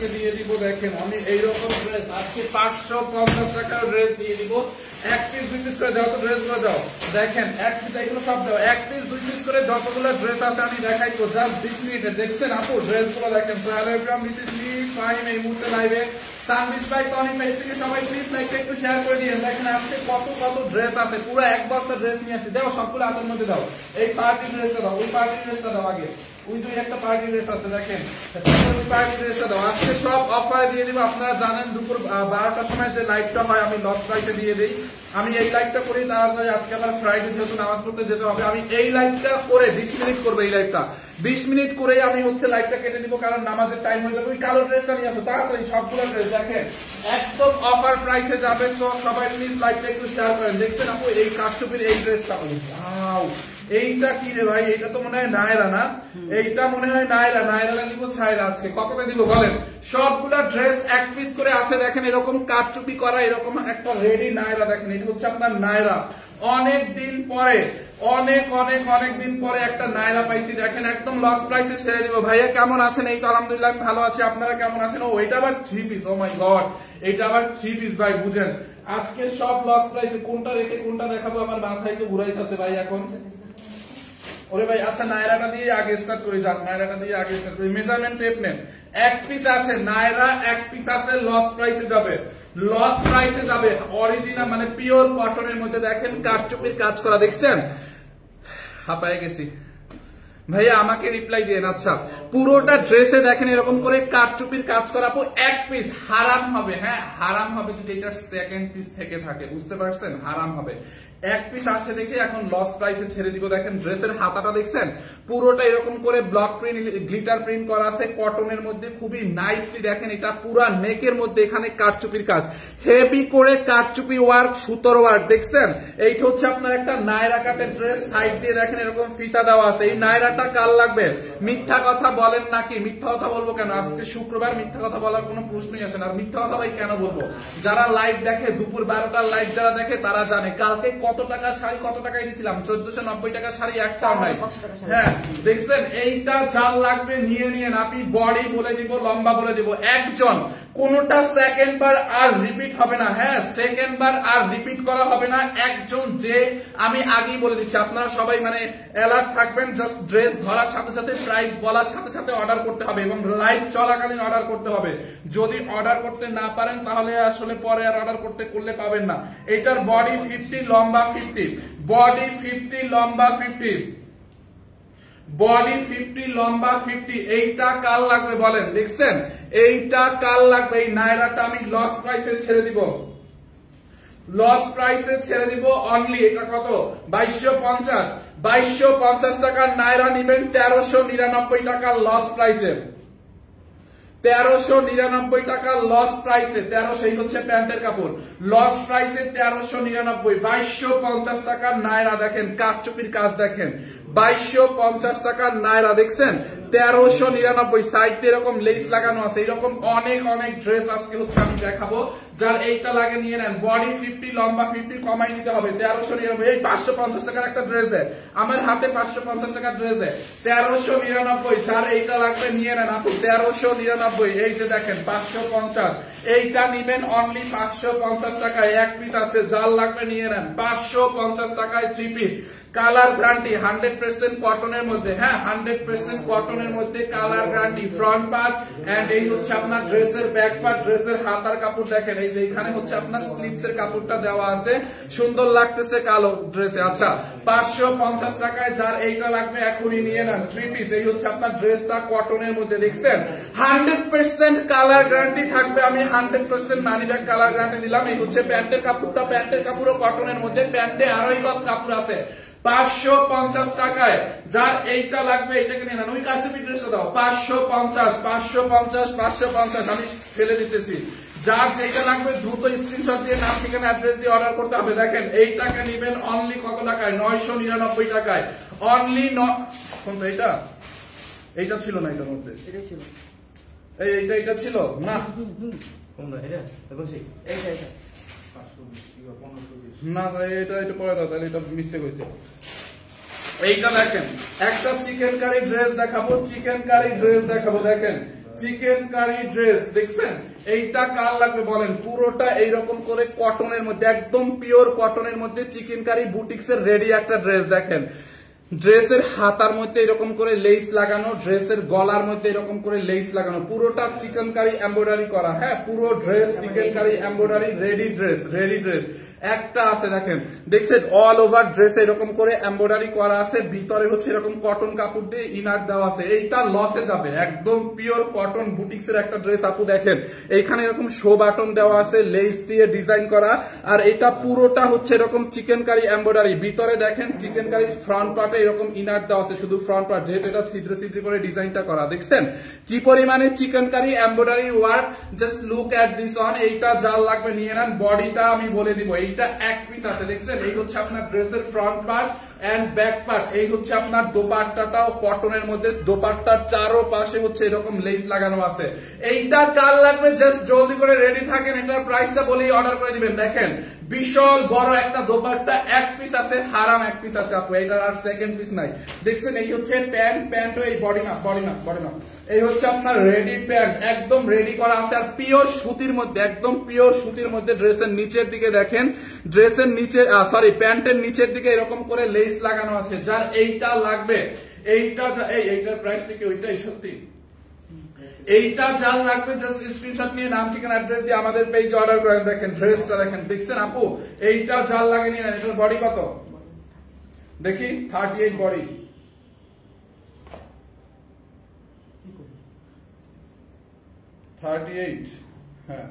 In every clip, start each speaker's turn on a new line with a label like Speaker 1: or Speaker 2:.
Speaker 1: আপনাদেরকে দিয়ে দিব। দেখেন আমি এইরকম ড্রেস আজকে 550 টাকার ড্রেস দিয়ে দিব। এক পিস 2 পিস করে যত ড্রেস গুলো দাও, দেখেন এক পিস এগুলো সব দাও, এক পিস 2 পিস করে যতগুলো ড্রেস আছে আমি দেখাই তো জাস্ট 20 মিনিটে। দেখছেন আপু ড্রেস গুলো দেখেন। তো hello everyone, this is me Faim. এই মুহূর্তে লাইভে সানবিস বাই টনি পেজ থেকে সবাই প্লিজ লাইকটা একটু শেয়ার করে দিন। দেখেন আজকে কত কত ড্রেস আছে, পুরো এক বস্তা ড্রেস নিয়ে আসি। দাও সবগুলো হাতের মধ্যে দাও। এই পার্টি ড্রেসটা দাও, ওই পার্টি ড্রেসটা দাও, আগে ওই যে একটা পার্টি ড্রেস আছে দেখেন, ওই পার্টি ড্রেসটা দাও। আজকে সব অফারে দিয়ে দিব। আপনারা জানেন দুপুর 12টার সময় যে লাইভটা হয় আমি লস প্রাইসে দিয়ে দেই। আমি এই লাইভটা করি তাড়াতাড়ি, আজকে আবার ফ্রাইডে যেহেতু নামাজ পড়তে যেতে হবে, আমি এই লাইভটা করে 20 মিনিট করবো। এই লাইভটা 20 মিনিট করে আমি হচ্ছে লাইভটা কেটে দিব, কারণ নামাজের টাইম হয়ে যাবে। ওই কালো ড্রেসটা নিয়ে আসো তাড়াতাড়ি, সবগুলো ড্রেস দেখেন একদম অফার প্রাইসে যাবে। সো সবাই প্লিজ লাইভটা একটু শেয়ার করেন। দেখছেন আপু এই কারচুপির এই ড্রেসটা, ওয়াও এইটা কি রে ভাই, এটা তো মনে হয় নায়রা না, এইটা মনে হয় নায়রা। নায়রা দিব ছায়রা, আজকে কততে দিব বলেন? সবগুলা ড্রেস এক পিস করে আছে। দেখেন এরকম কারচুপি করা, এরকম একটা রেডি নায়রা। দেখেন এটা হচ্ছে আপনার নায়রা। অনেক দিন পরে, অনেক অনেক অনেক দিন পরে একটা নায়রা পাইছি। দেখেন একদম লস প্রাইসে ছেড়ে দিব। ভাইয়া কেমন আছেন? এই তো আলহামদুলিল্লাহ আমি ভালো আছি, আপনারা কেমন আছেন? ও এটা আবার 3 পিস, ও মাই গড এটা আবার 3 পিস ভাই। বুঝেন আজকে সব লস প্রাইসে, কোনটা রেখে কোনটা দেখাবো আমার মাথায় তো ঘুরাইতেছে ভাই এখন। ওরে ভাই আচ্ছা নায়রাটা দিয়ে আগে স্টার্ট করি, যান নায়রাটা দিয়ে আগে স্টার্ট করি। মেজারমেন্ট টেপ নেন। এক পিস আছে নায়রা, এক পিস আছে লস প্রাইসে যাবে, লস প্রাইসে যাবে। অরিজিনাল মানে পিওর কটনের মধ্যে দেখেন কারচুপির কাজ করা। দেখছেন হাঁপায়ে গেছি ভাইয়া, আমাকে রিপ্লাই দেন। আচ্ছা পুরোটা ড্রেসে দেখেন এরকম করে কারচুপির কাজ করা। আপু এক পিস হারাম হবে, হ্যাঁ হারাম হবে যদি এটার সেকেন্ড পিস থেকে থাকে, বুঝতে পারছেন? হারাম হবে। এক পিস আছে দেখে এখন লস প্রাইসে ছেড়ে দিব। দেখেন ড্রেসের হাতাটা দেখছেন পুরোটা এরকম করে ব্লক প্রিন্ট, গ্লিটার প্রিন্ট করা আছে কটনের মধ্যে, খুবই নাইসলি। দেখেন এটা পুরা নেকের মধ্যে এখানে কারচুপির কাজ, হেভি করে কারচুপি ওয়ার্ক, সুতোর ওয়ার্ক। দেখছেন এইটা হচ্ছে আপনার একটা নায়রা কাটের ড্রেস। সাইড দিয়ে দেখেন এরকম ফিতা দেওয়া আছে। এই নায়রাটা কাল লাগবে? মিথ্যা কথা বলেন নাকি? মিথ্যা কথা বলবো কেন? আজকে শুক্রবার, মিথ্যা কথা বলার কোনো প্রশ্নই আসে না। আর মিথ্যা কথা ভাই কেন বলবো? যারা লাইভ দেখে, দুপুর 12টার লাইভ যারা দেখে তারা জানে কালকে কত টাকা শাড়ি, কত টাকায় দিছিলাম? 1490 টাকা শাড়ি একটাও নাই। হ্যাঁ দেখছেন এইটা যার লাগবে নিয়ে নিয়েন। আপনি বডি বলে দিব, লম্বা বলে দিব, একজন কোনটা সেকেন্ড বার আর রিপিট হবে না। হ্যাঁ সেকেন্ড বার আর রিপিট করা হবে না। একজন যে আমি আগেই বলে দিচ্ছি, আপনারা সবাই মানে অ্যালার্ট থাকবেন। জাস্ট ড্রেস ধরার সাথে সাথে, প্রাইস বলার সাথে সাথে অর্ডার করতে হবে এবং লাইভ চলাকালীন অর্ডার করতে হবে। যদি অর্ডার করতে না পারেন তাহলে আসলে পরে আর অর্ডার করলে পাবেন না। এটার বডি 50, লম্বা 50, বডি 50, লম্বা 50, বডি 50, লম্বা 50। এইটা কাল লাগবে বলেন? দেখছেন এইটা কাল লাগবে। এই নায়রাটা আমি লস প্রাইসে ছেড়ে দিব, লস প্রাইসে ছেড়ে দিব অনলি। এটা কত? 2250, 2250 টাকার নায়রা নিবেন 1399 টাকা লস প্রাইসে, 1399 টাকা লস প্রাইসে। 1300 এই হচ্ছে প্যান্টের কাপড়, লস প্রাইসে 1399। 2250 টাকার নায়রা। দেখেন কারচুপির কাজ দেখেন, 2250 টাকার নায়রা। দেখছেন 1399। সাইড দিয়ে এরকম লেস লাগানো আছে। এরকম অনেক অনেক ড্রেস আজকে হচ্ছে আমি দেখাবো। যার এইটা লাগে নিয়ে নেন। বডি 50, লম্বা 50, কমাই নিতে হবে 1399। এই 550 টাকার একটা ড্রেস দেয়, আমার হাতে 550 টাকার ড্রেস দেয় 1399। যার এইটা লাগবে নিয়ে নেন আপু 1399। এই যে দেখেন 550, এইটা নিবেন অনলি 550 টাকায়। এক পিস আছে, যার লাগবে নিয়ে নেন 550 টাকায় 3 পিস। কালার গ্যারান্টি 100% কটনের মধ্যে। হ্যাঁ 100% কটনের মধ্যে colour guarantee. Front part and এই হচ্ছে আপনার ড্রেসের ব্যাক পার্ট। ড্রেসের হাতার কাপড় দেখেন, এই যে এখানে হচ্ছে আপনার স্লিভস এর কাপড়টা দেওয়া আছে, সুন্দর লাগতেছে কালো ড্রেসে। আচ্ছা 550 টাকায় যার এইটা লাগবে এখনই নিয়ে নেন 3 পিস। এই হচ্ছে আপনার ড্রেসটা কটনের মধ্যে। দেখছেন 100% কালার গ্যারান্টি থাকবে। আমি 100% মানি ব্যাগ কালার গ্যারান্টি দিলাম। এই হচ্ছে প্যান্টের কাপড়টা, প্যান্টের কাপড়ও কটনের মধ্যে, প্যান্টে আড়াই গজ কাপড় আছে। 550 টাকায় যার এইটা লাগবে এইটাকে নিয়ে নেন। ওই কারচুপি ড্রেসটা দাও 550, 550, 550। আমি ফেলে দিতেছি। যার যেটা লাগবে দ্রুত স্ক্রিনশট দিয়ে নাম, ঠিকানা, অ্যাড্রেস দিয়ে অর্ডার করতে হবে। দেখেন এইটাকে নেবেন অনলি কত টাকায়? 999 টাকায় অনলি। কোনটা এটা? এইটা ছিল না, এটার মধ্যে এটা ছিল, এইটা ছিল না। কোনটা এটা? এইটা না, এটা পরে দাও, তাহলে এটা মিস্টেক হয়েছে। এইটা দেখেন একটা চিকেন কারি ড্রেস দেখাবো, চিকেন কারি ড্রেস দেখাবো। দেখেন চিকেন কারি ড্রেস দেখছেন, এইটা কার লাগবে বলেন? পুরোটা এইরকম করে কটনের মধ্যে, একদম পিওর কটনের মধ্যে চিকেন কারি বুটিক্স এর রেডি একটা ড্রেস। দেখেন ড্রেসের হাতার মধ্যে এরকম করে লেস লাগানো, ড্রেসের গলার মধ্যে এরকম করে লেস লাগানো, পুরোটা চিকেন কারি এমব্রয়ডারি করা। হ্যাঁ, পুরো dress chikankari embroidery, ready dress, ready dress. একটা আছে দেখেন, দেখছেন অল ওভার ড্রেস এরকম করে এমব্রয়ডারি করা আছে, ভিতরে হচ্ছে এরকম কটন কাপড় দিয়ে ইনার দেওয়া আছে। এইটা লসে যাবে, একদম পিওর কটন বুটিক্স এর একটা ড্রেস আপু। দেখেন এইখানে এরকম শো বাটন দেওয়া আছে, লেস দিয়ে ডিজাইন করা, আর এটা পুরোটা হচ্ছে এরকম চিকেন কারি এমব্রয়ডারি। ভিতরে দেখেন চিকেন কারি ফ্রন্ট পার্টে এরকম ইনার দেওয়া আছে, শুধু ফ্রন্ট পার্ট, যেহেতু এটা ছিদ্র ছিদ্র করে ডিজাইনটা করা। দেখছেন কি পরিমাণে chikankari embroidery work, just look at this one. এইটা যার লাগবে নিয়ে নেন। বডিটা আমি বলে দিব, এইটা এক পিস আছে। দেখছেন এই হচ্ছে আপনার ড্রেসের front part and back part. এই হচ্ছে আপনার দোপাট্টাটাও কটনের মধ্যে, দোপাট্টার চারো পাশে হচ্ছে এরকম লেস লাগানো আছে। এইটা কার লাগবে জাস্ট জলদি করে রেডি থাকেন, এটার প্রাইসটা বলেই অর্ডার করে দিবেন। দেখেন বিশাল বড় একটা দোপাট্টা, এক পিস আছে, হারাম এক পিস আছে আপু, এটার আর সেকেন্ড পিস নাই। দেখছেন এই হচ্ছে প্যান্ট, প্যান্টও এই বডি মাপ, বডি মাপ, বডি মাপ। এই হচ্ছে আপনার রেডি প্যান্ট, একদম রেডি করা আছে, আর পিওর সুতির মধ্যে, একদম পিওর সুতির মধ্যে। ড্রেসের নিচের দিকে দেখেন, ড্রেসের নিচে সরি প্যান্টের নিচের দিকে এরকম করে লেস লাগানো আছে। যার এইটা লাগবে, এইটা এইটার প্রাইস থেকে ওইটাই সত্যি, এইটা যার লাগবে জাস্ট স্ক্রিনশট নিয়ে নাম ঠিকানা অ্যাড্রেস দিয়ে আমাদের পেজে অর্ডার করেন। দেখেন ড্রেসটা দেখেন, দেখছেন আপু? এইটা যার লাগে নিয়ে নেন। এটার বডি কত দেখি? 38 বডি, হ্যাঁ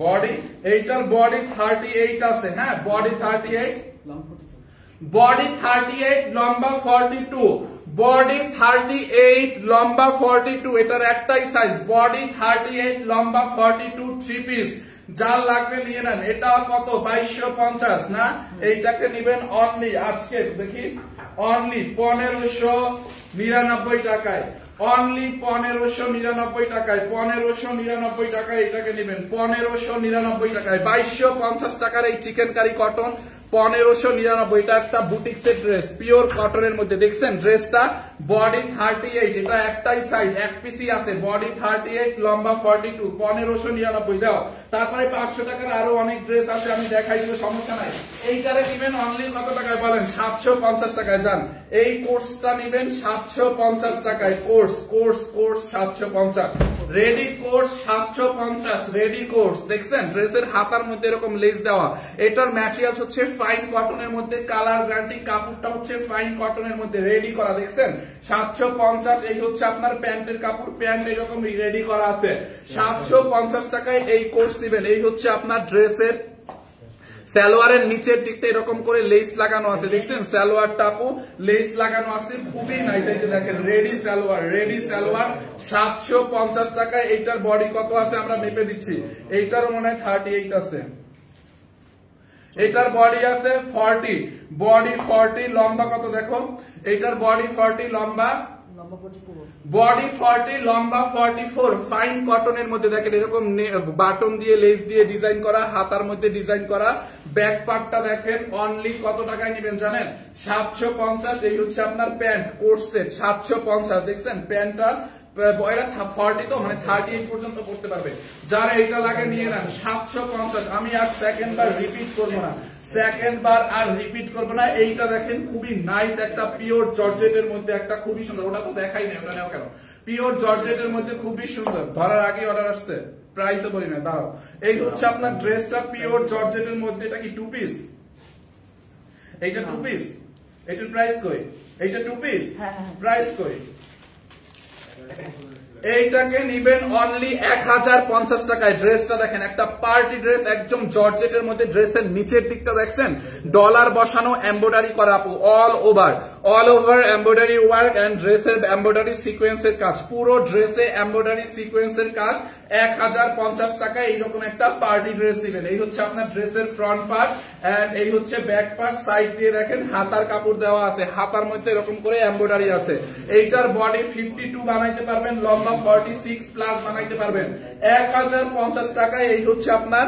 Speaker 1: বডি, এইটার বডি 38 আছে। হ্যাঁ বডি 38, বডি 38, লম্বা 42, বডি 38, লম্বা 42। এটার একটাই সাইজ, বডি 38, লম্বা 42, 3 পিস। যার লাগবে নিয়ে নেন। এটা কত? 2250 না? এইটাকে নিবেন অনলি আজকে দেখি, অনলি 1599 টাকায়, অনলি 1599 টাকায়, 1599 টাকায় এটাকে নেবেন, 1599 টাকায়। 2250 টাকার এই চিকেন কারি কটন 1599। এটা একটা বুটিক্স এর ড্রেস, পিওর কটনের মধ্যে। দেখছেন ড্রেসটা বডি 38, এটা একটাই সাইজ, এক পিসই আছে, বডি 38, লম্বা 42, 1599 দাও। তারপরে 500 টাকার আরো অনেক ড্রেস আছে, আমি দেখাই দিব, সমস্যা নাই। এইটারে নিবেন অনলি কত টাকায় বলেন? 750 টাকায়। যান এই কোর্সটা নিবেন 750 টাকায়, course course course 750, ready course 750, ready course. দেখছেন ড্রেসের হাতার মধ্যে এরকম লেস দেওয়া। এটার ম্যাটেরিয়ালস হচ্ছে ফাইন কটনের মধ্যে, কালার গ্যারান্টি, কাপড়টা হচ্ছে ফাইন কটনের মধ্যে রেডি করা। দেখছেন 750। এই হচ্ছে আপনার প্যান্টের কাপড়, প্যান্ট এরকম রেডি করা আছে। 750 টাকায় এই কোর্স দিবেন। এই হচ্ছে আপনার ড্রেসের সালোয়ারের নিচের দিকটা এরকম করে লেস লাগানো আছে। দেখছেন সালোয়ার টাপু লেস লাগানো আছে, খুবই নাইস। এই যে দেখেন রেডি সালোয়ার, রেডি সালোয়ার 750 টাকায়। এইটার বডি কত আছে আমরা মেপে দিচ্ছি, এইটারও মনে হয় 38 আছে। এটার বডি আছে 40, বডি 40, লম্বা কত দেখো? এটার বডি 40, লম্বা বডি 40, লম্বা 44, ফাইন কটনের মধ্যে। দেখেন এরকম বাটন দিয়ে লেস দিয়ে ডিজাইন করা, হাতার মধ্যে ডিজাইন করা। ব্যাক পার্টটা দেখেন অনলি কত টাকায় নেবেন জানেন? 750। এই হচ্ছে আপনার প্যান্ট কোর্স সেট 750। দেখছেন প্যান্টটা 40 তো মানে 38 পর্যন্ত করতে পারবে। যারা এটা লাগে নিয়ে নেন 750। আমি আর সেকেন্ড বার রিপিট করবো না, সেকেন্ড বার আর রিপিট করবো না। এইটা দেখেন খুবই নাইস একটা পিওর জর্জেটের মধ্যে, একটা খুবই সুন্দর, ওটা তো দেখাই না, ওটা নেও কেন? পিওর জর্জেটের মধ্যে খুবই সুন্দর। ধরার আগে অর্ডার আসছে, প্রাইসও বলি না, দাঁড়াও। এই হচ্ছে আপনার ড্রেসটা পিওর জর্জেটের মধ্যে। এটা কি 2 পিস? এইটা 2 পিস, এটার প্রাইস কই? এইটা 2 পিস, প্রাইস কই? এইটাকে নিবেন অনলি 1050 টাকায়। ড্রেসটা দেখেন একটা পার্টি ড্রেস, একদম জর্জেটের মধ্যে। ড্রেসের নিচের দিকটা দেখছেন ডলার বসানো, এমব্রয়ডারি করা আপু, all over embroidery work and ড্রেসের এমব্রয়ডারি সিকোয়েন্সের কাজ, পুরো ড্রেসে এমব্রয়ডারি সিকোয়েন্সের কাজ। 1050 টাকায় এইরকম একটা পার্টি ড্রেস দিবেন। এই হচ্ছে আপনার ড্রেসের ফ্রন্ট পার্ট এন্ড এই হচ্ছে ব্যাক পার্ট। সাইড দিয়ে দেখেন হাতার কাপড় দেওয়া আছে, হাতার মধ্যে এরকম করে এমব্রয়ডারি আছে। এইটার বডি 52 বানাইতে পারবেন, লম্বা লম্বা 46 প্লাস বানাইতে পারবেন 1050 টাকায়। এই হচ্ছে আপনার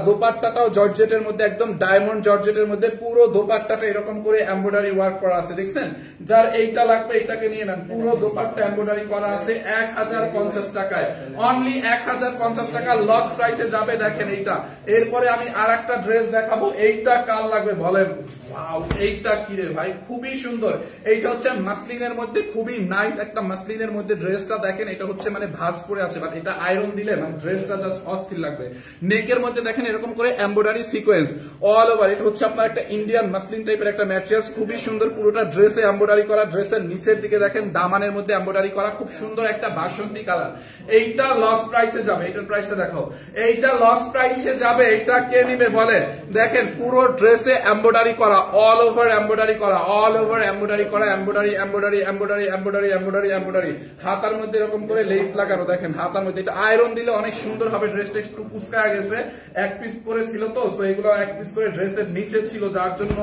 Speaker 1: দোপাট্টাটাও জর্জেটের মধ্যে, একদম ডায়মন্ড জর্জেটের মধ্যে পুরো দোপাট্টাটা এরকম করে এমব্রয়ডারি ওয়ার্ক করা আছে, দেখছেন? যার এইটা লাগবে এইটাকে নিয়ে নেন, পুরো দোপাট্টা এমব্রয়ডারি করা আছে 1050 টাকায়, অনলি 1050 টাকা লস প্রাইসে যাবে। দেখেন এইটা। এরপরে আমি আরেকটা ড্রেস দেখাবো, এইটা কার লাগবে বলেন? ওয়াও, এইটা কি রে ভাই, খুবই সুন্দর। এইটা হচ্ছে মাসলিনের মধ্যে, খুবই নাইস একটা মাসলিনের মধ্যে ড্রেসটা দেখেন। এটা হচ্ছে মানে ভাঁজ পরে আছে, বাট এটা আয়রন দিলে মানে ড্রেসটা জাস্ট অস্থির লাগবে। নেকের মধ্যে দেখেন এরকম করে এমব্রয়ডারি সিকোয়েন্স অল ওভার। এটা হচ্ছে আপনার একটা ইন্ডিয়ান মাসলিন টাইপের একটা ম্যাটেরিয়ালস, খুবই সুন্দর, পুরোটা ড্রেসে এমব্রয়ডারি করা। ড্রেসের নিচের দিকে দেখেন দামানের মধ্যে এমব্রয়ডারি করা, খুব সুন্দর একটা বাসন্তী কালার। এইটা লস প্রাইসে যাবে, এটার প্রাইসটা দেখো, এইটা লস প্রাইসে যাবে। এটা কে নিবে বলে? দেখেন পুরো ড্রেসে এমব্রয়ডারি করা, অল ওভার এমব্রয়ডারি করা, অল ওভার এমব্রয়ডারি করা, embroidery embroidery embroidery embroidery embroidery embroidery, হাতার মধ্যে এরকম করে লেস লাগানো, দেখেন হাতার মধ্যে। এটা আয়রন দিলে অনেক সুন্দর হবে। ড্রেসটা একটু কুচকা গেছে, এক পিস করে ছিল তো, সো এগুলো এক পিস করে ড্রেসের নিচে ছিল, যার জন্য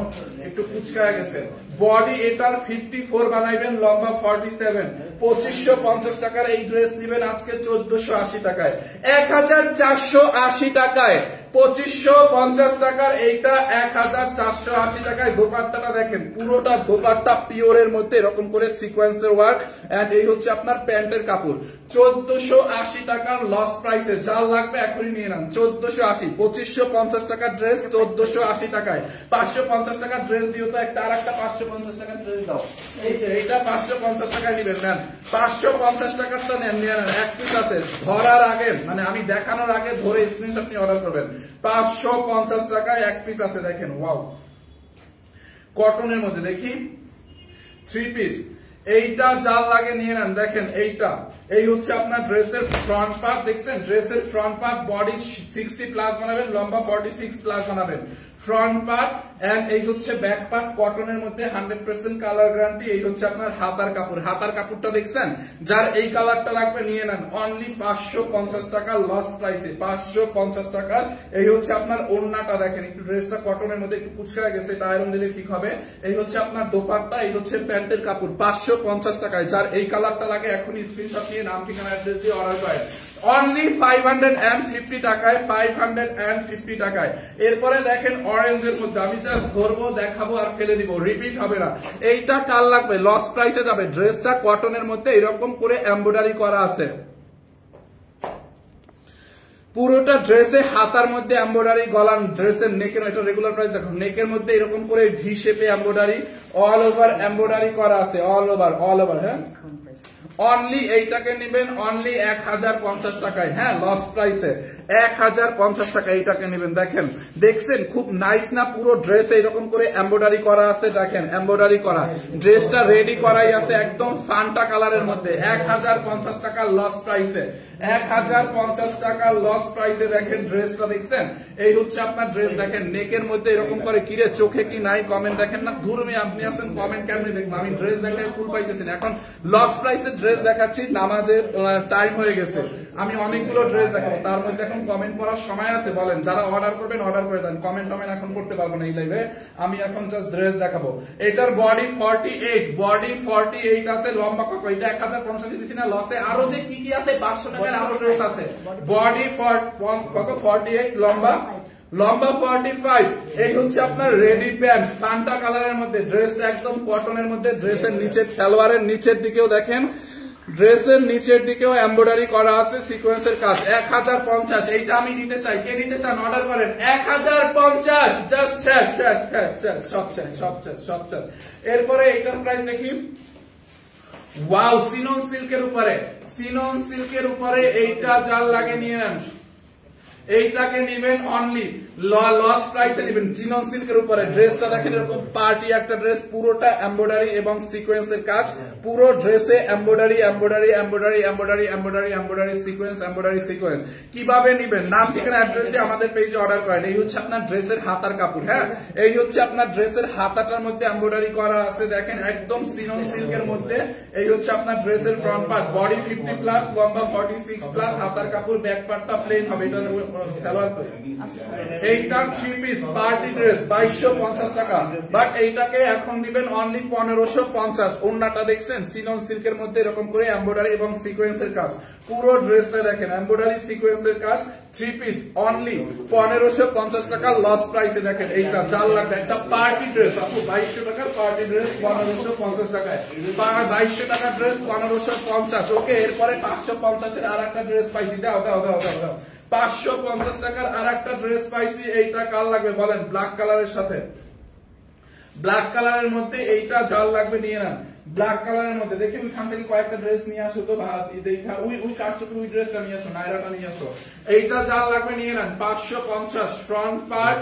Speaker 1: একটু কুচকা গেছে। বডি এটার 54 বানাইবেন, লম্বা 47, 2550 টাকার এই ড্রেস নিবেন আজকে 1480 টাকায়, 1480 টাকায় 2550 টাকার এইটা 1480 টাকায়। দোপাট্টাটা দেখেন, পুরোটা দোপাট্টা পিওরের মধ্যে এরকম করে সিকোয়েন্সের ওয়ার্ক, এন্ড এই হচ্ছে আপনার প্যান্টের কাপড়। 1480 টাকার লস প্রাইসে, যা লাগবে এখনই নিয়ে নেন। 1480, 2550 টাকার ড্রেস 1480 টাকায়। 550 টাকার ড্রেস দিও তো একটা, আর একটা 550 টাকার ড্রেস দাও। এই যে এইটা 550 টাকায় নিবেন, নেন 550 টাকারটা নেন, নিয়ে নেন। এক পিস আছে, ধরার আগে মানে আমি দেখানোর আগে ধরে স্ক্রিনশট নিয়ে অর্ডার করবেন। 550 টাকায় এক পিস আছে, দেখেন ওয়াও, কটনের মধ্যে। দেখি 3 পিস, এইটা যার লাগে নিয়ে নেন। দেখেন এইটা, এই হচ্ছে আপনার ড্রেসের ফ্রন্ট পার্ট, দেখছেন? ড্রেসের ফ্রন্ট পার্ট, বডি 60 প্লাস বানাবেন, লম্বা 46 প্লাস বানাবেন ফ্রন্ট পার্ট, এন্ড এই হচ্ছে ব্যাক পার্ট কটনের মধ্যে 100% কালার গ্যারান্টি। এই হচ্ছে আপনার হাতার কাপড়, হাতার কাপড়টা দেখছেন? যার এই কালারটা লাগবে নিয়ে নেন, অনলি 550 টাকা লস প্রাইসে, 550 টাকা। এই হচ্ছে আপনার ওড়নাটা, দেখেন একটু ড্রেসটা কটনের মধ্যে একটু কুচকা গেছে, এটা আয়রন দিলে ঠিক হবে। এই হচ্ছে আপনার দোপাট্টা, এই হচ্ছে প্যান্টের কাপড়, 550 টাকায়। যার এই কালারটা লাগে এখনই স্ক্রিনশট নিয়ে নাম ঠিকানা অ্যাড্রেস দিয়ে অর্ডার করেন, অনলি 550 টাকায়, 550 টাকায়। এরপরে দেখেন অরেঞ্জের মধ্যে, আমি জাস্ট ধরবো, দেখাবো আর ফেলে দিব, রিপিট হবে না। এইটা কার লাগবে? লস প্রাইসে যাবে। ড্রেসটা কটনের মধ্যে এরকম করে এমব্রয়ডারি করা আছে, পুরোটা ড্রেসে হাতার মধ্যে এমব্রয়ডারি, গলার ড্রেসের নেকের, এটা রেগুলার প্রাইস দেখো, নেকের মধ্যে এরকম করে ভি শেপে এমব্রয়ডারি, অল ওভার এমব্রয়ডারি করা আছে, অল ওভার। হ্যাঁ, অনলি এইটাকে নেবেন অনলি 1050 টাকায়, হ্যাঁ লস প্রাইসে 1050 টাকা এইটাকে নেবেন। দেখেন, দেখছেন খুব নাইস না? পুরো ড্রেসে এরকম করে এমব্রয়ডারি করা আছে, দেখেন এমব্রয়ডারি করা, ড্রেসটা রেডি করাই আছে একদম ফান্টা কালারের মধ্যে, 1050 টাকা লস প্রাইসে, 1050 টাকা লস প্রাইসে। দেখেন ড্রেসটা, দেখছেন? এই হচ্ছে আপনার ড্রেস। দেখেন নেকের মধ্যে এরকম করে, কিরে চোখে কি নাই? কমেন্ট দেখেন না, ধুরমি আপনি আছেন, কমেন্ট কেমনি দেখবেন? আমি ড্রেস দেখে ফুল পাইতেছি না। এখন লস প্রাইসে ড্রেস দেখাচ্ছি, নামাজের টাইম হয়ে গেছে, আমি অনেকগুলো ড্রেস দেখাবো, তার মধ্যে এখন কমেন্ট করার সময় আছে? বলেন, যারা অর্ডার করবেন অর্ডার করে দেন, কমেন্ট এখন করতে পারবো না এই লাইভে, আমি এখন জাস্ট ড্রেস দেখাবো। এটার বডি 48 আছে, লম্বা কত? এটা 1050 দিছি না লসে, আরো যে কি কি আছে 500 টাকার আরো ড্রেস আছে। বডি কত? 48, লম্বা 45। এই হচ্ছে আপনার রেডি প্যান্ট, সান্টা কালারের মধ্যে, ড্রেসটা একদম কটনের মধ্যে। ড্রেসের নিচের, সালোয়ারের নিচের দিকেও দেখেন, ড্রেসের নিচের দিকেও এমব্রয়ডারি করা আছে, সিকোয়েন্সের কাজ। 1050, এইটা আমি নিতে চাই, কে নিতে চান অর্ডার করেন। 1050, জাস্ট সব শেষ। এরপরে এইটার প্রাইস দেখি, ওয়াও, সিনন সিল্কের উপরে এইটা যার লাগে নিয়ে নেন, এইটাকে নেবেন অনলি লস প্রাইসে নেবেন, চিনন সিল্কের উপরে। ড্রেসটা দেখেন এরকম পার্টি একটা ড্রেস, পুরোটা এমব্রয়ডারি এবং সিকোয়েন্সের কাজ, পুরো ড্রেসে এমব্রয়ডারি, সিকোয়েন্স। কিভাবে নেবেন? নাম ঠিকানা অ্যাড্রেস দিয়ে আমাদের পেজে অর্ডার করেন। এই হচ্ছে আপনার ড্রেসের হাতার কাপড়, হ্যাঁ, এই হচ্ছে আপনার ড্রেসের হাতাটার মধ্যে এমব্রয়ডারি করা আছে, দেখেন একদম চিনন সিল্কের মধ্যে। এই হচ্ছে আপনার ড্রেসের ফ্রন্ট পার্ট, বডি 50 প্লাস, লম্বা 46 প্লাস, হাতার কাপড়, ব্যাক পার্টটা প্লেন হবে, এটা সালোয়ার কই এইটা 3 পিস পার্টি ড্রেস 2250 টাকা বাট এইটাকে এখন দিবেন অনলি 1550 ওন্নাটা দেখছেন সিনন সিল্কের মধ্যে এরকম করে এমব্রয়ডারি এবং সিকোয়েন্সের কাজ পুরো ড্রেসটা দেখেন এমব্রয়ডারি সিকোয়েন্সের কাজ 3 পিস অনলি 1550 টাকা লস প্রাইসে দেখেন এইটা জাল লাগবে একটা পার্টি ড্রেস আপু 2200 টাকার পার্টি ড্রেস 1550 টাকায় 2200 টাকার ড্রেস 1550 ওকে এরপরে 550 এর আরেকটা ড্রেস পাইছি দাও 550 টাকার আরেকটা ড্রেস পাইছি এইটা কাল লাগবে বলেন ব্ল্যাক কালারের সাথে ব্ল্যাক কালারের মধ্যে এইটা জাল লাগবে নিয়ে নেন ব্ল্যাক কালারের মধ্যে দেখি ওইখান থেকে কয়েকটা ড্রেস নিয়ে আসো তো দেখা ওই কাটচুপি ওই ড্রেসটা নিয়ে আসো নাইরাটা নিয়ে আসো এইটা জাল লাগবে নিয়ে নেন 550 ফ্রন্ট পার্ট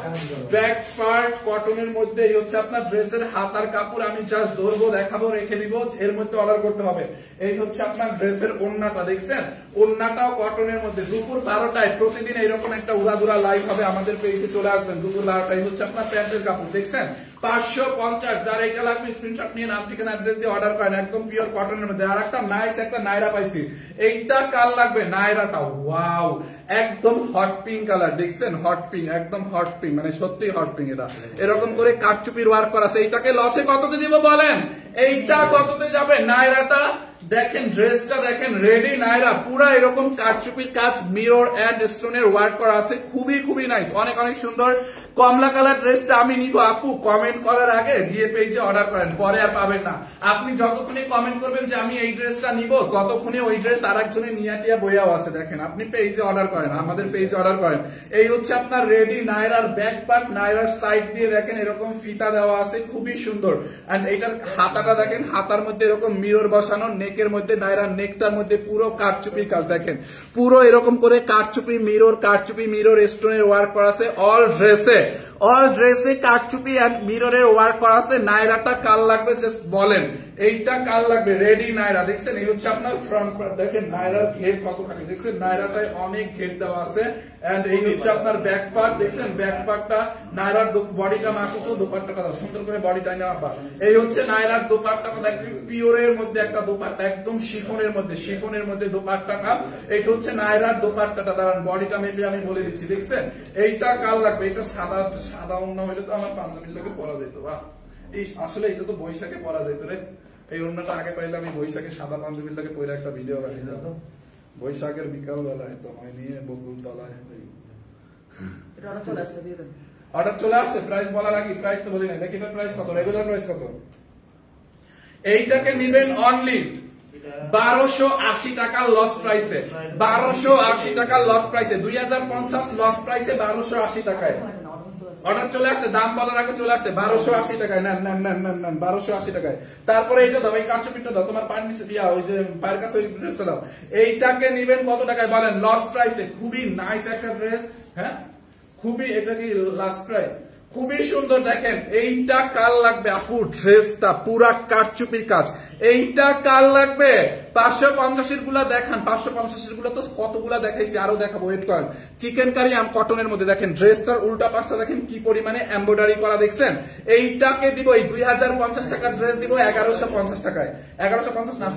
Speaker 1: ব্যাক পার্ট কটনের মধ্যে এই হচ্ছে আপনার ড্রেসের হাতার কাপড় আমি জাস্ট ধরবো দেখাবো রেখে দিব এর মধ্যে অর্ডার করতে হবে এই হচ্ছে আপনার ড্রেসের ওন্নাটা দেখছেন ওন্নাটাও কটনের মধ্যে দুপুর 12টায় প্রতিদিন এরকম একটা উড়াদুরা লাইভ হবে আমাদের পেজে চলে আসবেন দুপুর 12টায় হচ্ছে আপনার প্যান্টের কাপড় দেখছেন 550 যার এটা লাগবে স্ক্রিনশট নিয়ে নাম ঠিকানা অ্যাড্রেস দিয়ে অর্ডার করেন একদম পিওর কটনের মধ্যে আর একটা নাইস একটা নাইরা পাইছি এইটা কাল লাগবে নাইরাটা ওয়াও একদম হট পিঙ্ক কালার দেখছেন হট পিঙ্ক একদম হট পিঙ্ক মানে সত্যি হট পিঙ্ক এটা এরকম করে কাটচুপির ওয়ার্ক করা আছে এইটাকে লসে কততে দিব বলেন এইটা কততে যাবে নাইরাটা দেখেন ড্রেসটা দেখেন রেডি নাইরা পুরা এরকম কাটচুপির কাজ মিরর এন্ড স্টোনের ওয়ার্ক করা আছে খুবই নাইস অনেক সুন্দর কমলা কালার ড্রেসটা আমি নিব আপু কমেন্ট করার আগে গিয়ে পেজে অর্ডার করেন পরে আর পাবেন না আপনি যতক্ষণই কমেন্ট করবেন যে আমি এই ড্রেসটা নিব ততক্ষণই ওই ড্রেস আরেকজনের নিয়াটিয়া বইয়াও আছে দেখেন আপনি পেজে অর্ডার করেন আমাদের পেজে অর্ডার করেন এই হচ্ছে আপনার রেডি নাইরার ব্যাক পার্ট নাইরার সাইড দিয়ে দেখেন এরকম ফিতা দেওয়া আছে খুবই সুন্দর এন্ড এটার হাতাটা দেখেন হাতার মধ্যে এরকম মিরর বসানো নেকের মধ্যে নাইরার নেকটার মধ্যে পুরো কাটচুপির কাজ দেখেন পুরো এরকম করে কাটচুপি মিরর স্টোনের ওয়ার্ক করা আছে অল ড্রেসে কাটচুপি এন্ড মিররের ওয়ার্ক করা আছে নাইরাটা কাল লাগবে জাস্ট বলেন এইটা কাল লাগবে রেডি নাইরা দেখছেন এই হচ্ছে আপনার ফ্রন্ট পার্ট দেখেন নাইরার ঘের কতখানি দেখছেন নাইরাটায় অনেক ঘের দেওয়া আছে এন্ড এই হচ্ছে আপনার ব্যাক পার্ট দেখছেন ব্যাক পার্টটা নাইরার বডিটা মাখো তো দোপাট্টাটা সুন্দর করে বডিটা নামা এই হচ্ছে নাইরার দোপাট্টাটা দেখেন পিওরের মধ্যে একটা দোপাট্টা একদম শিফনের মধ্যে দোপাট্টাটা এটা হচ্ছে নাইরার দোপাট্টাটা দাঁড়ান বডিটা মেবি আমি বলে দিচ্ছি দেখছেন এইটা কাল লাগবে এটা সাদা অন্য হইলে তো আমার পাঞ্জাবির লোকে পরা যেত বাহ এই আসলে এটা তো বৈশাখে পরা যেত রে এই অন্যটা আগে পাইলে আমি বৈশাখে সাদা পাঞ্জাবির লোকে পরে একটা ভিডিও বানিয়ে দিতাম বৈশাখের বিকাল বেলায় তোমায় নিয়ে বকুল তলায় অর্ডার চলে আসছে প্রাইস বলার আগে প্রাইস তো বলি না দেখি এটার প্রাইস কত রেগুলার প্রাইস কত এইটাকে নিবেন অনলি 1280 টাকা লস প্রাইসে 1280 টাকা লস প্রাইসে 2050 লস প্রাইসে 1280 টাকায় অর্ডার চলে আসছে দাম বলার আগে চলে আসছে 1280 টাকায় নেন 1280 টাকায় তারপরে এইটা দাও এই কাটচুপিটা দাও তোমার পায়ের নিচে দিয়া ওই যে পায়ের কাছে ওই ড্রেসটা দাও এইটাকে নিবেন কত টাকায় বলেন লস প্রাইসে খুবই নাইস একটা ড্রেস হ্যাঁ খুবই এটা কি লাস্ট প্রাইস খুবই সুন্দর দেখেন এইটা কাল লাগবে আপু ড্রেসটা পুরা কাটচুপির কাজ এইটা কাল লাগবে 550 এর গুলা দেখান 550 এর গুলা তো কতগুলা দেখাইছি আরো দেখাবো ওয়েট করেন চিকেন কারি কটনের মধ্যে দেখেন ড্রেসটার উল্টা পাশটা দেখেন কি পরিমাণে এমব্রয়ডারি করা দেখছেন এইটাকে দিব এই 2050 টাকার ড্রেস দিব 1150 টাকায় 1150 না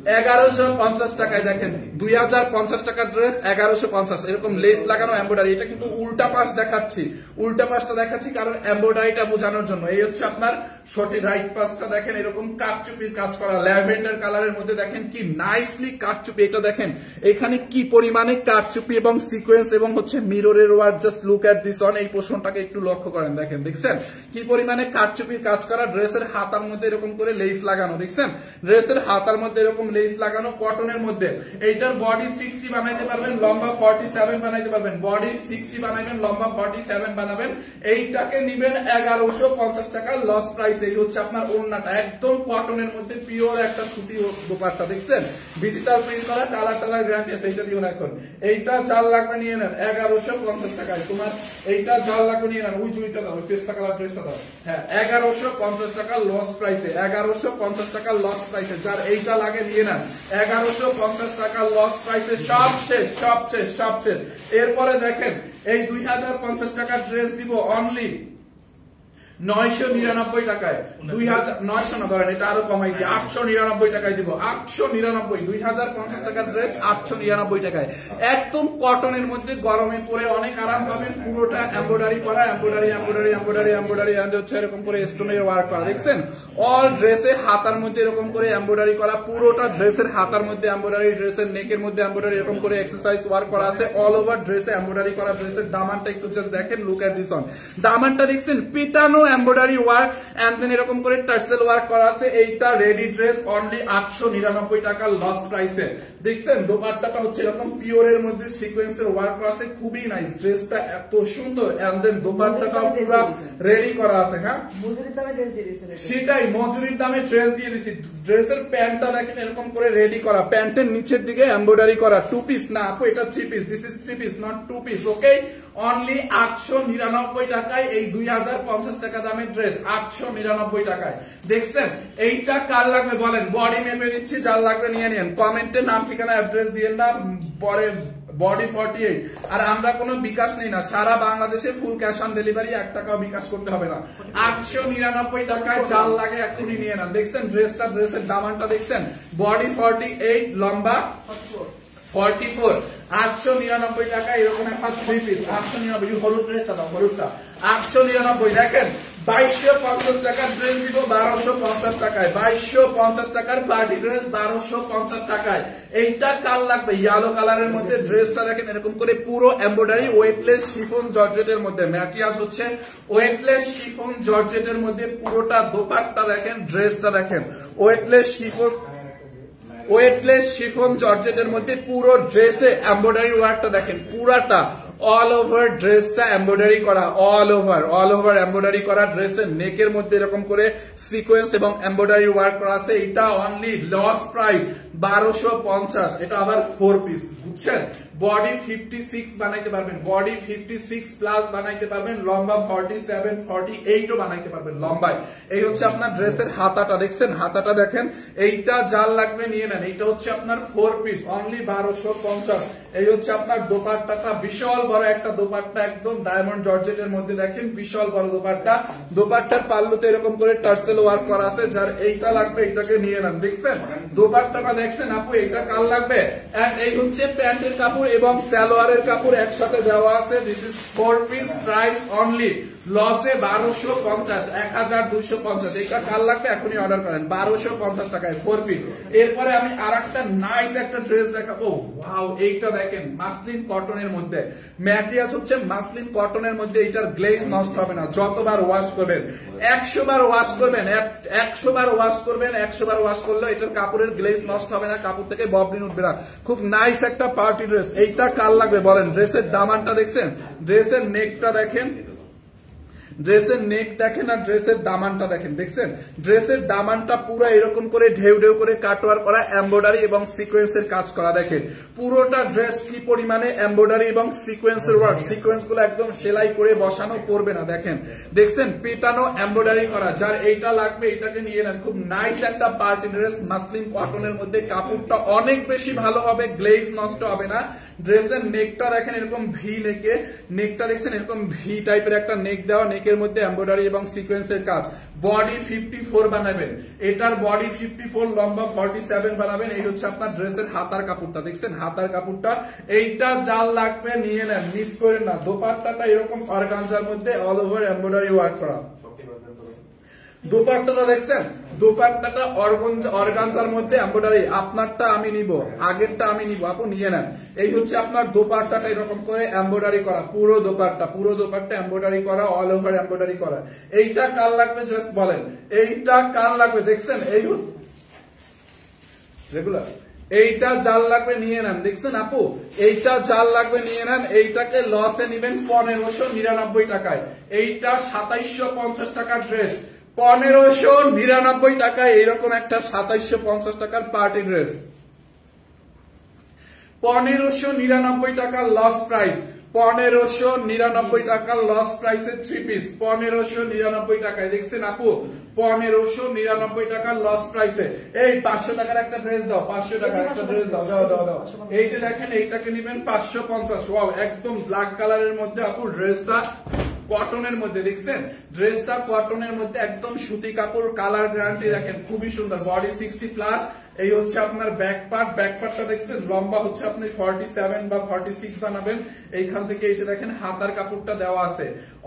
Speaker 1: 1150 টাকায় দেখেন 2050 টাকার ড্রেস 1150 এরকম লেস লাগানো এমব্রয়ডারি এটা কিন্তু উল্টা পাশ দেখাচ্ছি উল্টা পাশটা দেখাচ্ছি কারণ এমব্রয়ডারিটা বোঝানোর জন্য এই হচ্ছে আপনার শর্টের রাইট পাশটা দেখেন এরকম কাটচুপির কাজ করা ল্যাভেন্ডার কালারের মধ্যে দেখেন কি নাইসলি কাটচুপি এটা দেখেন এখানে কি পরিমাণে কাটচুপি এবং সিকোয়েন্স এবং হচ্ছে মিররের work just look at this on এই পোর্শনটাকে একটু লক্ষ্য করেন দেখেন দেখছেন কি পরিমাণে কাটচুপির কাজ করা ড্রেসের হাতার মধ্যে এরকম করে লেস লাগানো দেখছেন ড্রেসের হাতার মধ্যে এরকম লেস লাগানো কটনের মধ্যে এইটার বডি 60 বানাইতে পারবেন লম্বা 47 বানাইতে পারবেন বডি 60 বানাইবেন লম্বা 47 বানাবেন এইটাকে নিবেন 1150 টাকা লস প্রাইস এই হচ্ছে আপনার ওড়নাটা একদম কটনের মধ্যে পিওর একটা সুতি দোপাট্টা দেখছেন ডিজিটাল প্রিন্ট করা কালার গ্যারান্টি আছে এইটা দিও না এখন এইটা জাল লাগবে নিয়ে নেন 1150 টাকায় তোমার এইটা জাল লাগবে নিয়ে নেন ওই জুইটা দাও পেস্তা কালার ড্রেসটা দাও হ্যাঁ 1150 টাকা লস প্রাইসে 1150 টাকা লস প্রাইসে যার এইটা লাগে নিয়ে নেন 1150 টাকা লস প্রাইসে সব শেষ এরপরে দেখেন এই 2050 টাকার ড্রেস দিব অনলি 999 টাকায় 2900 না ধরেন এটা আরো কমাই দিই 899 টাকায় দিব 899 2050 টাকার ড্রেস 899 টাকায় একদম কটনের মধ্যে গরমে পরে অনেক আরাম পাবেন পুরোটা এমব্রয়ডারি করা এমব্রয়ডারি হচ্ছে এরকম করে স্টোনের ওয়ার্ক করা দেখছেন অল ড্রেসে হাতার মধ্যে এরকম করে এমব্রয়ডারি করা পুরোটা ড্রেসের হাতার মধ্যে এমব্রয়ডারি ড্রেসের নেকের মধ্যে এমব্রয়ডারি এরকম করে এক্সারসাইজ ওয়ার্ক করা আছে অল ওভার ড্রেসে এমব্রয়ডারি করা ড্রেসের দামানটা একটু জাস্ট দেখেন লুক এট দিস অন দামানটা দেখছেন পিটানো এমব্রয়ডারি ওয়ার্ক এন্ড দেন এরকম করে টার্সেল ওয়ার্ক করা আছে এইটা রেডি ড্রেস অনলি 899 টাকা লস প্রাইসে দেখছেন দোপাট্টাটা হচ্ছে এরকম পিওরের মধ্যে সিকোয়েন্সের ওয়ার্ক করা আছে খুবই নাইস ড্রেসটা এত সুন্দর এন্ড দেন দোপাট্টাটা পুরো রেডি করা আছে হ্যাঁ মজুরির দামে ড্রেস দিয়ে দিয়েছেন সেটাই মজুরির দামে ড্রেস দিয়ে দিয়েছি ড্রেসের প্যান্টটা দেখেন এরকম করে রেডি করা প্যান্টের নিচের দিকে এমব্রয়ডারি করা 2 পিস না আপু এটা 3 piece this is 3 piece not 2 piece okay only 899 টাকায় এই 2050 টাকা দামের ড্রেস 899 টাকায় দেখছেন এইটা কার লাগবে বলেন বডি মেপে দিচ্ছি যার লাগবে নিয়ে নিন কমেন্টে নাম ঠিকানা অ্যাড্রেস দিয়েন না পরে বডি 48 আর আমরা কোনো বিকাশ নেই না সারা বাংলাদেশে ফুল ক্যাশ অন ডেলিভারি 1 টাকাও বিকাশ করতে হবে না 899 টাকায় চাল লাগে এখনই নিয়ে নেন দেখছেন ড্রেসের দামানটা দেখছেন বডি 48 লম্বা 44 899 টাকা এরকম একটা 3 পিস 899 হলুদ ড্রেসটা দাও হলুদটা 899 দেখেন 2250 টাকার ড্রেস দিব 1250 টাকায় 2250 টাকার পার্টি ড্রেস 1250 টাকায় এইটা কাল লাগবে ইয়েলো কালারের মধ্যে ড্রেসটা দেখেন এরকম করে পুরো এমব্রয়ডারি ওয়েটলেস শিফন জর্জেটের মধ্যে ম্যাটেরিয়ালস হচ্ছে ওয়েটলেস শিফন জর্জেটের মধ্যে পুরোটা দোপাট্টা দেখেন ড্রেসটা দেখেন ওয়েটলেস শিফন জর্জেটের মধ্যে পুরো ড্রেসে এমব্রয়ডারি ওয়ার্কটা দেখেন পুরাটা অল ওভার ড্রেসটা এমব্রয়ডারি করা অল ওভার এমব্রয়ডারি করা ড্রেসের নেকের মধ্যে এরকম করে সিকোয়েন্স এবং এমব্রয়ডারি ওয়ার্ক করা আছে এটা অনলি লস প্রাইস 1250 এটা আবার 4 পিস বুঝছেন বডি 56 বানাইতে পারবেন বডি 56 প্লাস বানাইতে পারবেন লম্বা 47 48 ও বানাইতে পারবেন লম্বায় এই হচ্ছে আপনার ড্রেসের হাতাটা দেখছেন হাতাটা দেখেন এইটা যার লাগবে নিয়ে নেন এইটা হচ্ছে আপনার 4 পিস অনলি 1250 এই হচ্ছে আপনার দোপাট্টাটা বিশাল বড় একটা দোপাট্টা একদম ডায়মন্ড জর্জেটের মধ্যে দেখেন বিশাল বড় দোপাট্টার পাল্লুতে এরকম করে টার্সেল ওয়ার্ক করা আছে যার এইটা লাগবে এইটাকে নিয়ে নেন দেখছেন দোপাট্টাটা দেখছেন আপু এটা কাল লাগবে এন্ড এই হচ্ছে প্যান্টের কাপড় এবং সালোয়ারের কাপড় একসাথে দেওয়া আছে this is 4 piece price only লসে 1250 1250 এটা কাল লাগবে এখনই অর্ডার করেন 1250 টাকায় 4 পিস এরপরে আমি আরেকটা নাইস একটা ড্রেস দেখাবো ওয়াও এইটা দেখেন মাসলিন কটনের মধ্যে ম্যাটেরিয়ালস হচ্ছে মাসলিন কটনের মধ্যে এটার গ্লেজ নষ্ট হবে না যতবার ওয়াশ করবেন 100 বার ওয়াশ করবেন 100 বার ওয়াশ করবেন 100 বার ওয়াশ করলে এটার কাপড়ের গ্লেজ নষ্ট হবে না কাপড় থেকে ববলিন উঠবে না খুব নাইস একটা পার্টি ড্রেস এইটা কাল লাগবে বলেন ড্রেসের দামানটা দেখছেন ড্রেসের নেকটা দেখেন ড্রেসের নেক দেখেন আর ড্রেসের দামানটা দেখেন দেখছেন ড্রেসের দামানটা পুরো এরকম করে ঢেউ ঢেউ করে কাটওয়ার্ক করা এমব্রয়ডারি এবং সিকোয়েন্সের কাজ করা দেখেন পুরোটা ড্রেস কি পরিমাণে এমব্রয়ডারি এবং সিকোয়েন্সের ওয়ার্ক সিকোয়েন্স গুলো একদম সেলাই করে বসানো পড়বে না দেখেন দেখছেন পেটানো এমব্রয়ডারি করা যার এইটা লাগবে এইটাকে নিয়ে নেন খুব নাইস একটা পার্টি ড্রেস মাসলিন কটনের মধ্যে কাপড়টা অনেক বেশি ভালো হবে গ্লেজ নষ্ট হবে না ড্রেসের নেকটা দেখেন এরকম ভি নেকটা দেখছেন এরকম ভি টাইপের একটা নেক দেওয়া নেকের মধ্যে এমব্রয়ডারি এবং সিকোয়েন্সের কাজ বডি 54 বানাবেন এটার বডি 54 লম্বা 47 বানাবেন এই হচ্ছে আপনার ড্রেসের হাতার কাপড়টা দেখছেন হাতার কাপড়টা এইটা জাল লাগবে নিয়ে নেন মিস করেন না দোপাট্টাটা এরকম অর্গানজার মধ্যে অল ওভার এমব্রয়ডারি ওয়ার্ক করা দোপাট্টাটা দেখছেন দোপাট্টাটা অর্গানজার মধ্যে এমব্রয়ডারি আপনারটা আমি নিব আগেরটা আমি নিব আপু নিয়ে নেন এই হচ্ছে আপনার দোপাট্টাটা এরকম করে এমব্রয়ডারি করা পুরো দোপাট্টা এমব্রয়ডারি করা অল ওভার এমব্রয়ডারি করা এইটা কাল লাগবে জাস্ট বলেন এইটা কাল লাগবে দেখছেন এই রেগুলার এইটা জাল লাগবে নিয়ে নেন দেখছেন আপু এইটা জাল লাগবে নিয়ে নেন এইটাকে লসে নিবেন 1599 টাকায় এইটা 2750 টাকার ড্রেস 1599 টাকায় এরকম একটা 2750 টাকার পার্টি ড্রেস 1599 টাকা লস প্রাইস 1599 টাকা লস প্রাইসে 3 পিস 1599 টাকায় দেখছেন আপু 1599 টাকা লস প্রাইসে এই 500 টাকার একটা ড্রেস দাও 500 টাকার একটা ড্রেস দাও দাও এই যে দেখেন এইটাকে নেবেন 550 ওয়াও একদম ব্ল্যাক কালারের মধ্যে আপু ড্রেসটা কটনের মধ্যে, দেখছেন ড্রেসটা কটনের মধ্যে একদম সুতি কাপড়, কালার গ্যারান্টি দেখেন খুবই সুন্দর, বডি 60+। এই হচ্ছে আপনার ব্যাক পার্টটা দেখছেন লম্বা হচ্ছে আপনি 47 বা 46 বানাবেন। এইখান থেকে এই যে দেখেন হাতার কাপড়টা দেওয়া আছে